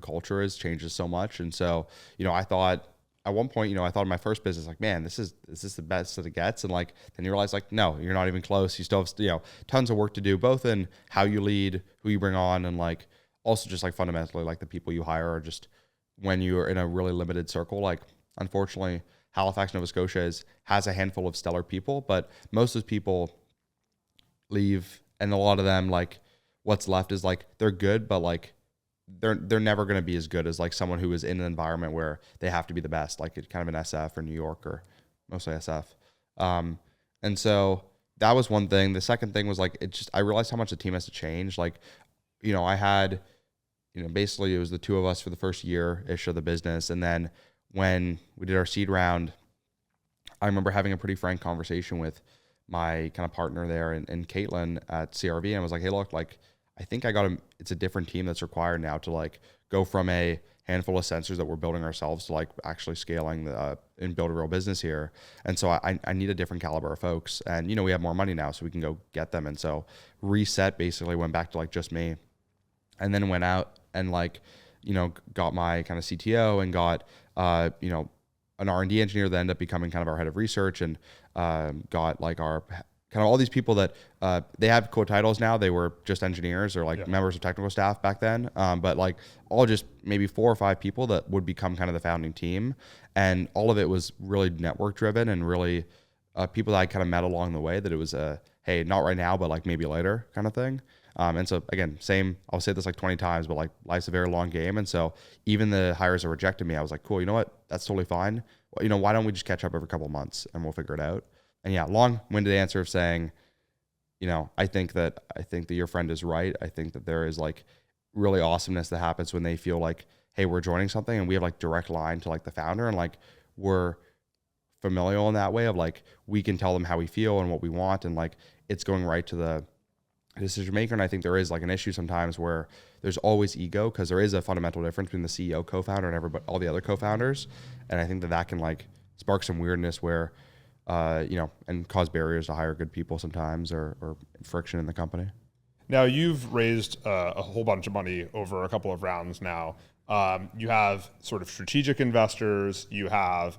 culture is changes so much. And so, I thought, at one point, I thought in my first business, like, man, is this the best that it gets? And like, then you realize like, no, you're not even close. You still have, tons of work to do, both in how you lead, who you bring on, and like, also just like fundamentally, like the people you hire are just, when you're in a really limited circle, like, unfortunately, Halifax, Nova Scotia has a handful of stellar people, but most of those people leave, and a lot of them, like, what's left is like, they're good, but like, they're never going to be as good as like someone who is in an environment where they have to be the best, like kind of an SF or New York or mostly SF. And so that was one thing. The second thing was like, I realized how much the team has to change. Like, I had, basically it was the 2 of us for the first year-ish of the business. And then when we did our seed round, I remember having a pretty frank conversation with my kind of partner there and Caitlin at CRV. And I was like, hey, look, like, I think it's a different team that's required now to like go from a handful of sensors that we're building ourselves to like actually scaling and build a real business here. And so I need a different caliber of folks, and, we have more money now, so we can go get them. And so Reset basically went back to like just me, and then went out and like got my kind of CTO and got, an R&D engineer that ended up becoming kind of our head of research, and got like our kind of all these people that they have cool titles now. They were just engineers or like members of technical staff back then. But like all just maybe 4 or 5 people that would become kind of the founding team. And all of it was really network driven and really people that I kind of met along the way, that it was hey, not right now, but like maybe later kind of thing. And so again, same, I'll say this like 20 times, but like life's a very long game. And so even the hires that rejected me, I was like, cool, you know what? That's totally fine. Well, why don't we just catch up every couple of months and we'll figure it out? And yeah, long-winded answer of saying, I think that your friend is right. I think that there is like really awesomeness that happens when they feel like, hey, we're joining something and we have like direct line to like the founder, and like we're familial in that way of like, we can tell them how we feel and what we want, and like it's going right to the decision maker. And I think there is like an issue sometimes where there's always ego, because there is a fundamental difference between the CEO, co-founder, and all the other co-founders. And I think that can like spark some weirdness where, and cause barriers to hire good people sometimes, or friction in the company. Now you've raised a whole bunch of money over a couple of rounds now. You have sort of strategic investors, you have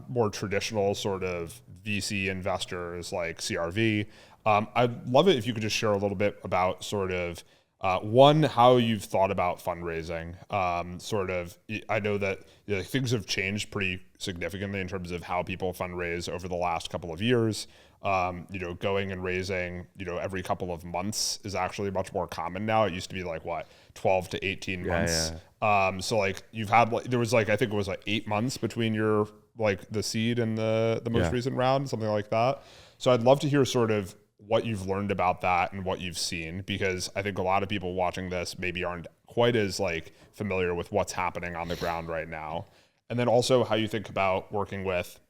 more traditional sort of VC investors like CRV. I'd love it if you could just share a little bit about sort of one, how you've thought about fundraising. I know that things have changed pretty significantly in terms of how people fundraise over the last couple of years. Going and raising, every couple of months is actually much more common now. It used to be like 12 to 18 months. Yeah. So like you've had there was I think it was 8 months between your the seed and the most recent round, something like that. So I'd love to hear sort of what you've learned about that and what you've seen, because I think a lot of people watching this maybe aren't quite as familiar with what's happening on the ground right now. And then also how you think about working with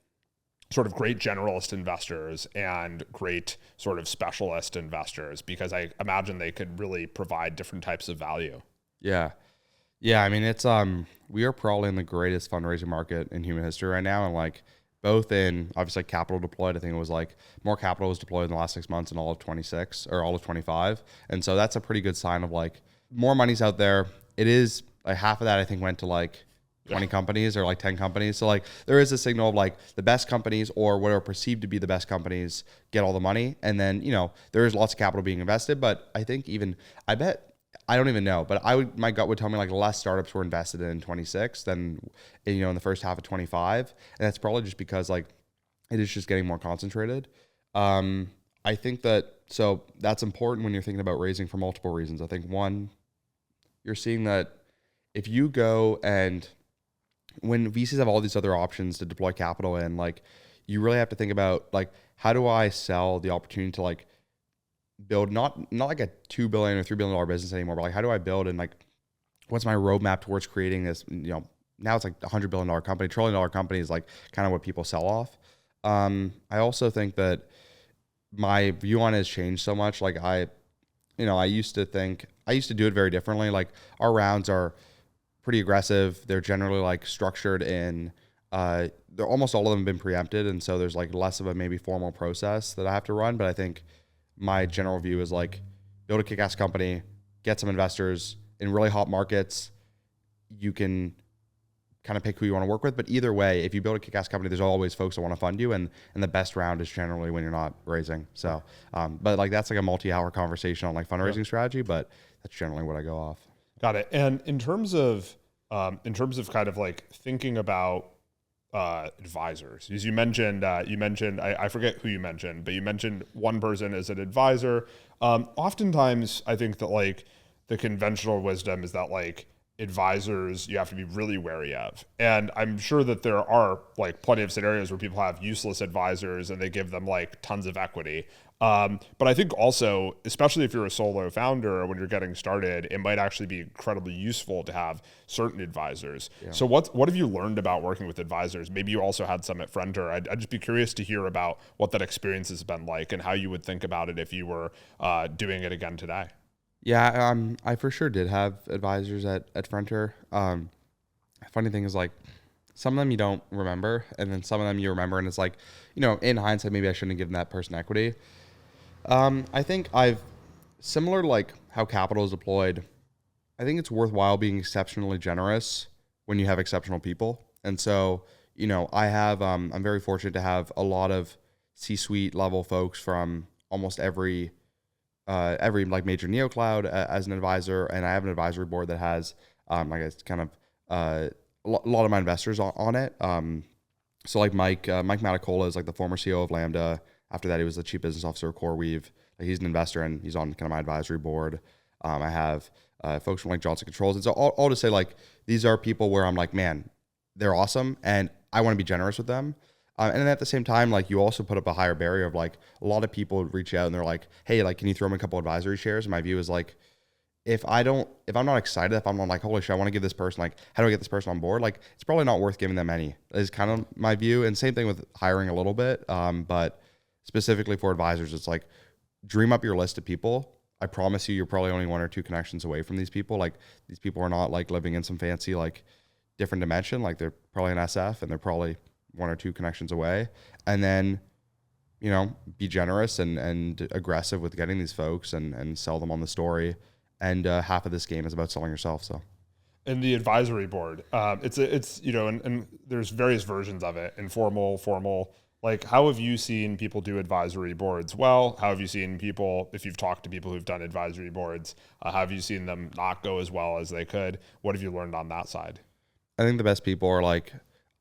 sort of great generalist investors and great sort of specialist investors, because I imagine they could really provide different types of value. Yeah. I mean, it's we are probably in the greatest fundraising market in human history right now, and both in obviously capital deployed. I think it was more capital was deployed in the last 6 months in all of 26 or all of 25, and so that's a pretty good sign of more money's out there. It is half of that I think went to 20 companies or 10 companies. So there is a signal of the best companies, or what are perceived to be the best companies, get all the money. And then, there is lots of capital being invested, but I think I don't even know, but my gut would tell me less startups were invested in 26 than, in the first half of 25. And that's probably just because it is just getting more concentrated. I think so that's important when you're thinking about raising for multiple reasons. I think one, you're seeing that if you go and when VCs have all these other options to deploy capital in, you really have to think about how do I sell the opportunity to build not a $2 billion or $3 billion business anymore, but how do I build, and what's my roadmap towards creating this, now it's $100 billion company, $1 trillion company is kind of what people sell off. I also think that my view on it has changed so much. I used to do it very differently. Our rounds are pretty aggressive. They're generally structured in, they're almost all of them have been preempted. And so there's less of a maybe formal process that I have to run. But I think my general view is build a kick-ass company, get some investors in really hot markets. You can kind of pick who you want to work with. But either way, if you build a kick-ass company, there's always folks that want to fund you. And the best round is generally when you're not raising. So, but that's a multi-hour conversation on fundraising strategy, but that's generally what I go off. Got it. And in terms of kind of thinking about advisors, as you mentioned, I forget who you mentioned, but you mentioned one person as an advisor. Oftentimes I think that the conventional wisdom is that advisors you have to be really wary of. And I'm sure that there are plenty of scenarios where people have useless advisors and they give them tons of equity. But I think also, especially if you're a solo founder or when you're getting started, it might actually be incredibly useful to have certain advisors. Yeah. So what have you learned about working with advisors? Maybe you also had some at Frenter. I'd just be curious to hear about what that experience has been like and how you would think about it if you were doing it again today. Yeah, I for sure did have advisors at Frenter. Funny thing is some of them you don't remember, and then some of them you remember, and it's in hindsight, maybe I shouldn't have given that person equity. I think similar to how capital is deployed, I think it's worthwhile being exceptionally generous when you have exceptional people. And so, I have, I'm very fortunate to have a lot of C-suite level folks from almost every like major neocloud as an advisor. And I have an advisory board that has, like it's kind of, a lot of my investors on it. So like Mike Matacola is like the former CEO of Lambda. After that, he was the chief business officer of CoreWeave. Like he's an investor and he's on kind of my advisory board. I have folks from like Johnson Controls. It's all to say like these are people where I'm like, man, they're awesome and I want to be generous with them. And then at the same time, like you also put up a higher barrier of like a lot of people reach out and they're like, hey, like, can you throw me a couple advisory shares? And my view is like, if I'm not excited, if I'm not like, holy shit, I want to give this person, like, how do I get this person on board? Like, it's probably not worth giving them any, is kind of my view. And same thing with hiring a little bit. But specifically for advisors, it's like, dream up your list of people. I promise you're probably only 1 or 2 connections away from these people. Like, these people are not like living in some fancy, like different dimension. Like they're probably an SF and they're probably 1 or 2 connections away. And then, be generous and aggressive with getting these folks and sell them on the story. And half of this game is about selling yourself. So, and the advisory board, it's and there's various versions of it, informal, formal. Like, how have you seen people do advisory boards well? How have you seen people, if you've talked to people who've done advisory boards, how have you seen them not go as well as they could? What have you learned on that side? I think the best people are like,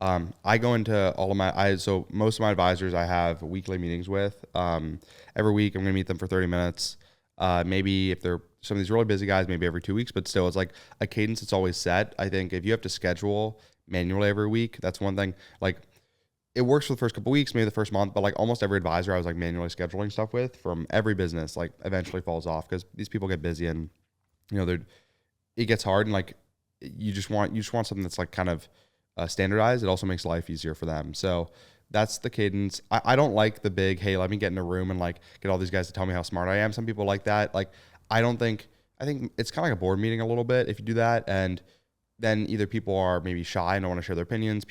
I go into all of so most of my advisors I have weekly meetings with. Every week I'm going to meet them for 30 minutes. Maybe if they're some of these really busy guys, maybe every 2 weeks, but still it's like a cadence that's always set. I think if you have to schedule manually every week, that's one thing. Like, it works for the first couple of weeks, maybe the first month, but like almost every advisor I was like manually scheduling stuff with from every business, like eventually falls off because these people get busy and it gets hard and like you just want something that's like kind of standardized. It also makes life easier for them. So that's the cadence. I don't like the big, hey, let me get in a room and like get all these guys to tell me how smart I am. Some people like that. Like, I think it's kind of like a board meeting a little bit if you do that. And then either people are maybe shy and don't want to share their opinions.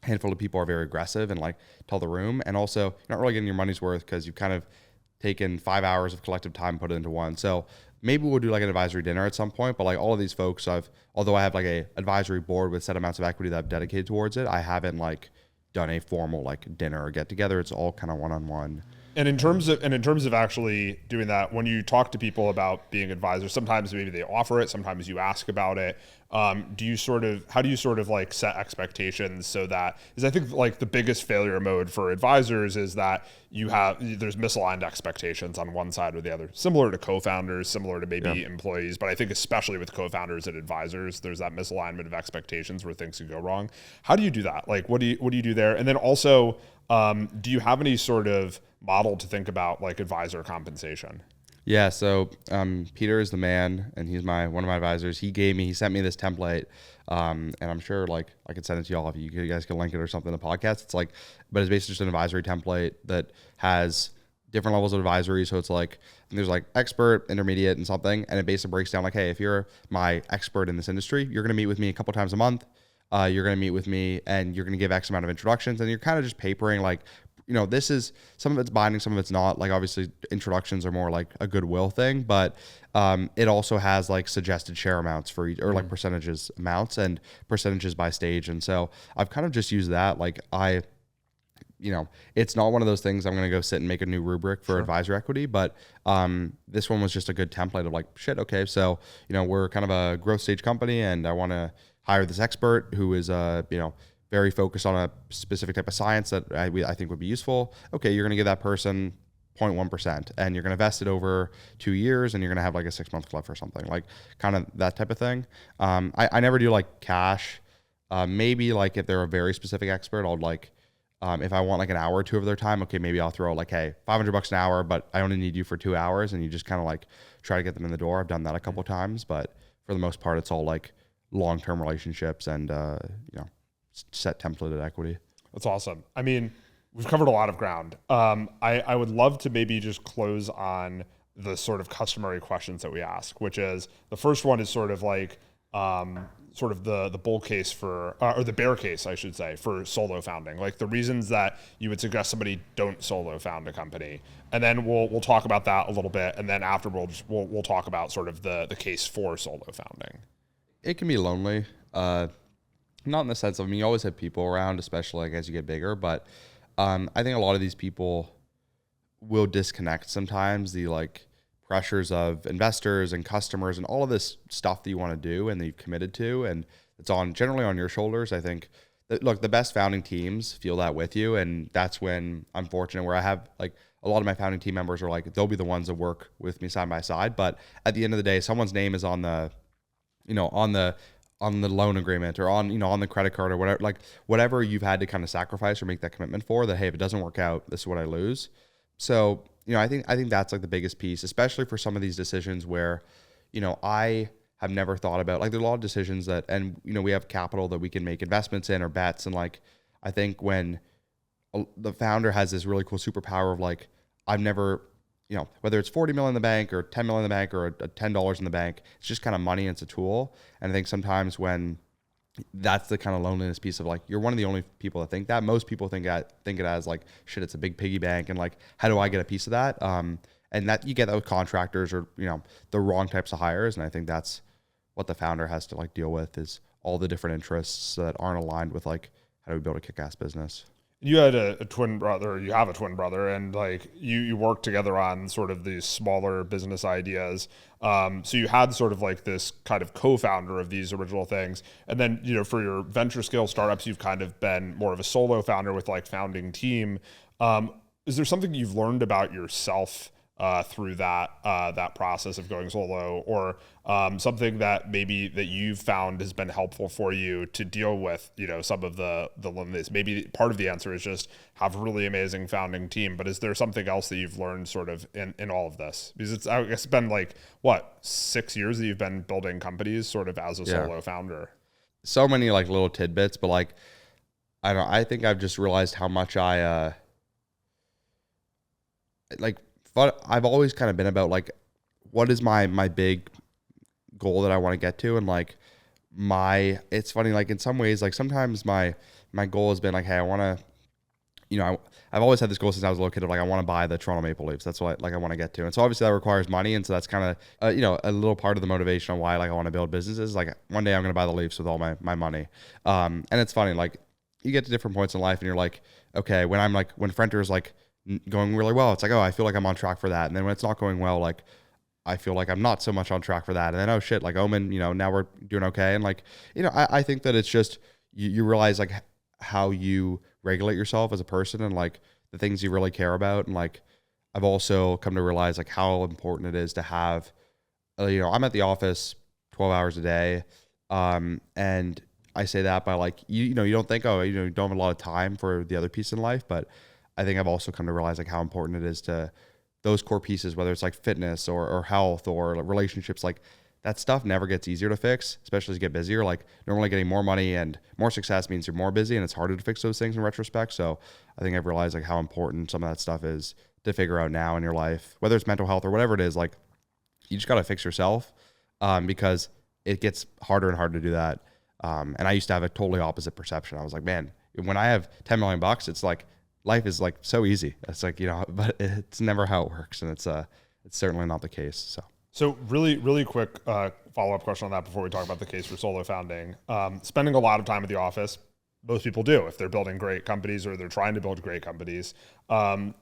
Handful of people are very aggressive and like tell the room. And also you're not really getting your money's worth because you've kind of taken 5 hours of collective time, put it into one. So maybe we'll do like an advisory dinner at some point, but like all of these folks although I have like a advisory board with set amounts of equity that I've dedicated towards it, I haven't like done a formal like dinner or get together. It's all kind of one-on-one. And in terms of actually doing that, when you talk to people about being advisors, sometimes maybe they offer it, sometimes you ask about it. How do you sort of like set expectations so that, because I think like the biggest failure mode for advisors is that there's misaligned expectations on one side or the other, similar to co-founders, similar to maybe employees, but I think especially with co-founders and advisors, there's that misalignment of expectations where things could go wrong. How do you do that? Like, what do you do there? And then also, do you have any sort of model to think about like advisor compensation? Yeah. So, Peter is the man and he's one of my advisors. He sent me this template. And I'm sure like I could send it to y'all if you guys can link it or something in the podcast. It's like, but it's basically just an advisory template that has different levels of advisory. So it's like, there's like expert, intermediate and something. And it basically breaks down like, hey, if you're my expert in this industry, you're going to meet with me a couple times a month. You're going to meet with me and you're going to give X amount of introductions and you're kind of just papering like, this is, some of it's binding, some of it's not. Like obviously introductions are more like a goodwill thing, but it also has like suggested share amounts for each, or like percentages amounts and percentages by stage. And so I've kind of just used that. Like it's not one of those things I'm going to go sit and make a new rubric for advisor equity, but this one was just a good template of like, shit, okay, so, we're kind of a growth stage company and I want to hire this expert who is, very focused on a specific type of science that I think would be useful. Okay, you're going to give that person 0.1% and you're going to vest it over 2 years and you're going to have like a 6-month cliff or something, like kind of that type of thing. I never do like cash. Maybe like if they're a very specific expert, I'll like, if I want like an hour or 2 of their time, okay, maybe I'll throw like, hey, $500 an hour, but I only need you for 2 hours. And you just kind of like try to get them in the door. I've done that a couple of times, but for the most part, it's all like long-term relationships and, set templated equity. That's awesome. I mean, we've covered a lot of ground. I would love to maybe just close on the sort of customary questions that we ask, which is the first one is sort of like, sort of the bull case for, or the bear case, I should say, for solo founding, like the reasons that you would suggest somebody don't solo found a company. And then we'll talk about that a little bit. And then afterwards, we'll talk about sort of the case for solo founding. It can be lonely. Not in the sense of, I mean, you always have people around, especially like as you get bigger, but I think a lot of these people will disconnect sometimes the like pressures of investors and customers and all of this stuff that you want to do and that you've committed to, and it's generally on your shoulders. I think that, look, the best founding teams feel that with you, and that's when I'm fortunate where I have like a lot of my founding team members are like, they'll be the ones that work with me side by side, but at the end of the day, someone's name is on the, you know, on the loan agreement or on, you know, on the credit card or whatever, like whatever you've had to kind of sacrifice or make that commitment for, that, hey, if it doesn't work out, this is what I lose. So, you know, I think that's like the biggest piece, especially for some of these decisions where, you know, I have never thought about, like, there are a lot of decisions that, and, you know, we have capital that we can make investments in or bets. And like, I think when the founder has this really cool superpower of like, I've never, you know, whether it's 40 million in the bank or 10 million in the bank or $10 in the bank, it's just kind of money and it's a tool. And I think sometimes when that's the kind of loneliness piece of like, you're one of the only people that think that. Most people think it as like, shit, it's a big piggy bank. And like, how do I get a piece of that? And that you get that with contractors or, you know, the wrong types of hires. And I think that's what the founder has to like deal with, is all the different interests that aren't aligned with like, how do we build a kick-ass business? You had a twin brother, you have a twin brother, and like you worked together on sort of these smaller business ideas. So you had sort of like this kind of co-founder of these original things. And then, you know, for your venture scale startups, you've kind of been more of a solo founder with like founding team. Is there something you've learned about yourself through that process of going solo, or something that maybe that you've found has been helpful for you to deal with, you know, some of the loneliness? Maybe part of the answer is just have a really amazing founding team, but is there something else that you've learned sort of in all of this? Because it's, I guess, it's been like, what, 6 years that you've been building companies sort of as a solo founder? So many like little tidbits, but like, I don't know, I think I've just realized how much but I've always kind of been about like, what is my big goal that I want to get to? And like it's funny, like in some ways, like sometimes my goal has been like, hey, I want to, you know, I've always had this goal since I was a little kid of like, I want to buy the Toronto Maple Leafs. That's what I want to get to. And so obviously that requires money. And so that's kind of, you know, a little part of the motivation on why like I want to build businesses. Like one day I'm going to buy the Leafs with all my money. And it's funny, like you get to different points in life and you're like, okay, when Frenter is like going really well, it's like, oh, I feel like I'm on track for that. And then when it's not going well, like I feel like I'm not so much on track for that. And then, oh shit, like Omen, you know, now we're doing okay. And like, you know, I think that it's just, you realize like how you regulate yourself as a person and like the things you really care about. And like, I've also come to realize like how important it is to have, you know, I'm at the office 12 hours a day. And I say that by like, you know, you don't think, oh, you know, you don't have a lot of time for the other piece in life, but I think I've also come to realize like how important it is to those core pieces, whether it's like fitness or health or relationships, like that stuff never gets easier to fix, especially as you get busier. Like normally getting more money and more success means you're more busy and it's harder to fix those things in retrospect. So I think I've realized like how important some of that stuff is to figure out now in your life, whether it's mental health or whatever it is. Like you just got to fix yourself because it gets harder and harder to do that. And I used to have a totally opposite perception. I was like, man, when I have $10 million, it's like, life is like so easy. It's like, you know, but it's never how it works. And it's certainly not the case. So really, really quick follow-up question on that before we talk about the case for solo founding. Spending a lot of time at the office, most people do if they're building great companies or they're trying to build great companies. How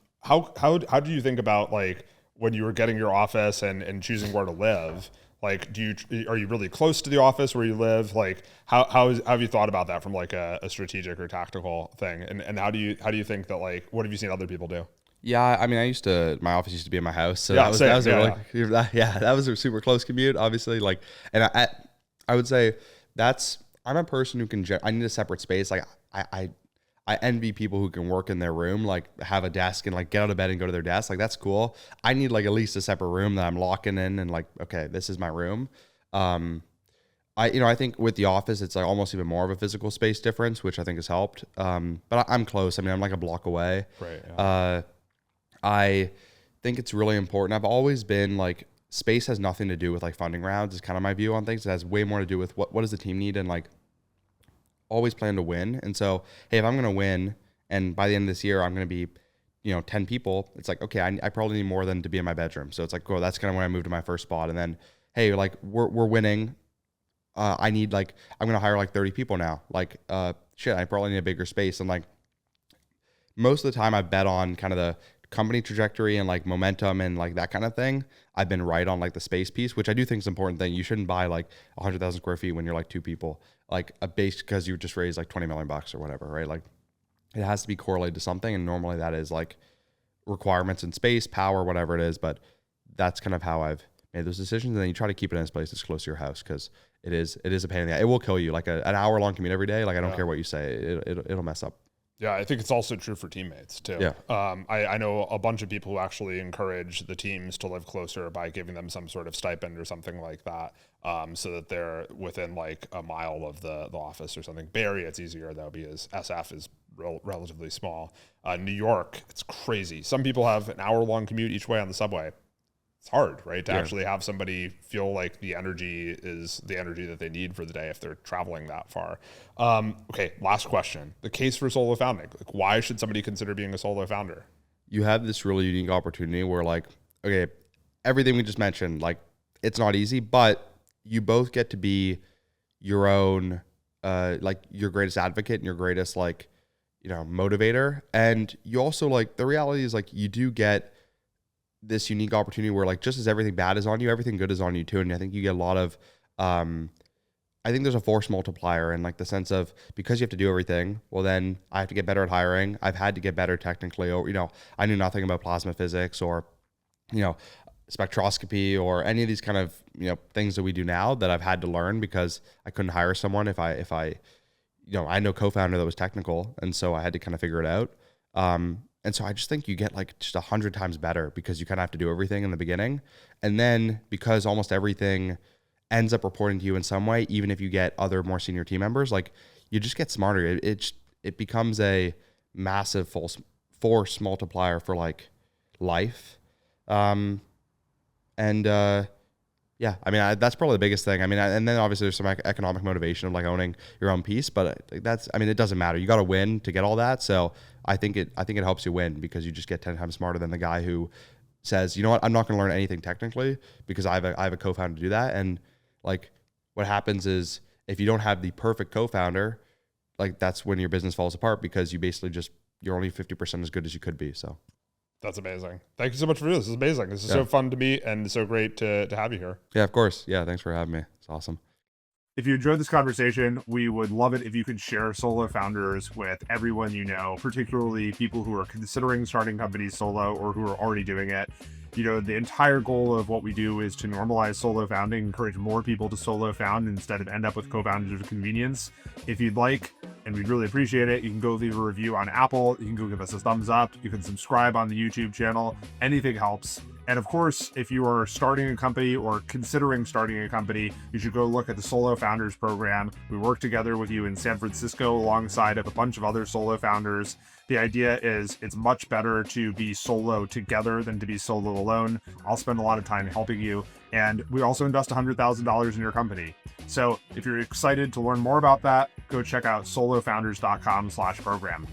do you think about like when you were getting your office and choosing where to live? Like, are you really close to the office where you live? Like, how have you thought about that from like a strategic or tactical thing? And how do you think that, like, what have you seen other people do? Yeah, I mean, my office used to be in my house, so that was a super close commute, obviously. Like, and I would say I'm a person who I need a separate space. Like, I envy people who can work in their room, like have a desk and like get out of bed and go to their desk. Like that's cool. I need like at least a separate room that I'm locking in and like, okay, this is my room. I think with the office, it's like almost even more of a physical space difference, which I think has helped. But I'm close. I mean, I'm like a block away. Right. Yeah. I think it's really important. I've always been like, space has nothing to do with like funding rounds is kind of my view on things. It has way more to do with what does the team need, and like always plan to win. And so, hey, if I'm going to win and by the end of this year, I'm going to be, 10 people, it's like, okay, I probably need more than to be in my bedroom. So it's like, that's kind of when I moved to my first spot. And then, hey, like we're winning. I need I'm going to hire like 30 people now. Like, shit, I probably need a bigger space. And like most of the time I bet on kind of the company trajectory and like momentum and like that kind of thing. I've been right on like the space piece, which I do think is an important thing. You shouldn't buy like 100,000 square feet when you're like 2 people, like a base because you just raised like $20 million or whatever, right? Like it has to be correlated to something. And normally that is like requirements in space, power, whatever it is. But that's kind of how I've made those decisions. And then you try to keep it in a place that's close to your house because it is a pain in the ass. It will kill you. Like an hour long commute every day. Like I don't care what you say, it'll mess up. Yeah, I think it's also true for teammates too. Yeah. I know a bunch of people who actually encourage the teams to live closer by giving them some sort of stipend or something like that, so that they're within like a mile of the office or something. Bay Area, it's easier though because SF is relatively small. New York, it's crazy. Some people have an hour-long commute each way on the subway. It's hard, right, to actually have somebody feel like the energy is the energy that they need for the day if they're traveling that far. Okay, last question. The case for solo founding. Like, why should somebody consider being a solo founder? You have this really unique opportunity where like, okay, everything we just mentioned, like it's not easy, but you both get to be your own, like your greatest advocate and your greatest like, motivator. And you also like, the reality is like, you do get this unique opportunity where like, just as everything bad is on you, everything good is on you too. And I think you get a lot of, I think there's a force multiplier in like the sense of, because you have to do everything, well then I have to get better at hiring. I've had to get better technically, or, I knew nothing about plasma physics or, spectroscopy or any of these kind of, things that we do now that I've had to learn because I couldn't hire someone if I I had no co-founder that was technical. And so I had to kind of figure it out. And so I just think you get like just 100 times better because you kind of have to do everything in the beginning. And then because almost everything ends up reporting to you in some way, even if you get other more senior team members, like you just get smarter. It becomes a massive force multiplier for like life. Yeah, I mean, that's probably the biggest thing. I mean, and then obviously there's some economic motivation of like owning your own piece, but it doesn't matter. You got to win to get all that. So I think it helps you win because you just get 10 times smarter than the guy who says, you know what, I'm not going to learn anything technically because I have a co-founder to do that. And like what happens is if you don't have the perfect co-founder, like that's when your business falls apart because you basically you're only 50% as good as you could be. So. That's amazing. Thank you so much for this. This is amazing. This is so fun to meet and so great to have you here. Yeah, of course. Yeah, thanks for having me. It's awesome. If you enjoyed this conversation, we would love it if you could share solo founders with everyone you know, particularly people who are considering starting companies solo or who are already doing it. The entire goal of what we do is to normalize solo founding, encourage more people to solo found instead of end up with co-founders of convenience. If you'd like, and we'd really appreciate it, you can go leave a review on Apple. You can go give us a thumbs up. You can subscribe on the YouTube channel. Anything helps. And of course, if you are starting a company or considering starting a company, you should go look at the Solo Founders Program. We work together with you in San Francisco alongside of a bunch of other solo founders. The idea is it's much better to be solo together than to be solo alone. I'll spend a lot of time helping you. And we also invest $100,000 in your company. So if you're excited to learn more about that, go check out solofounders.com/program.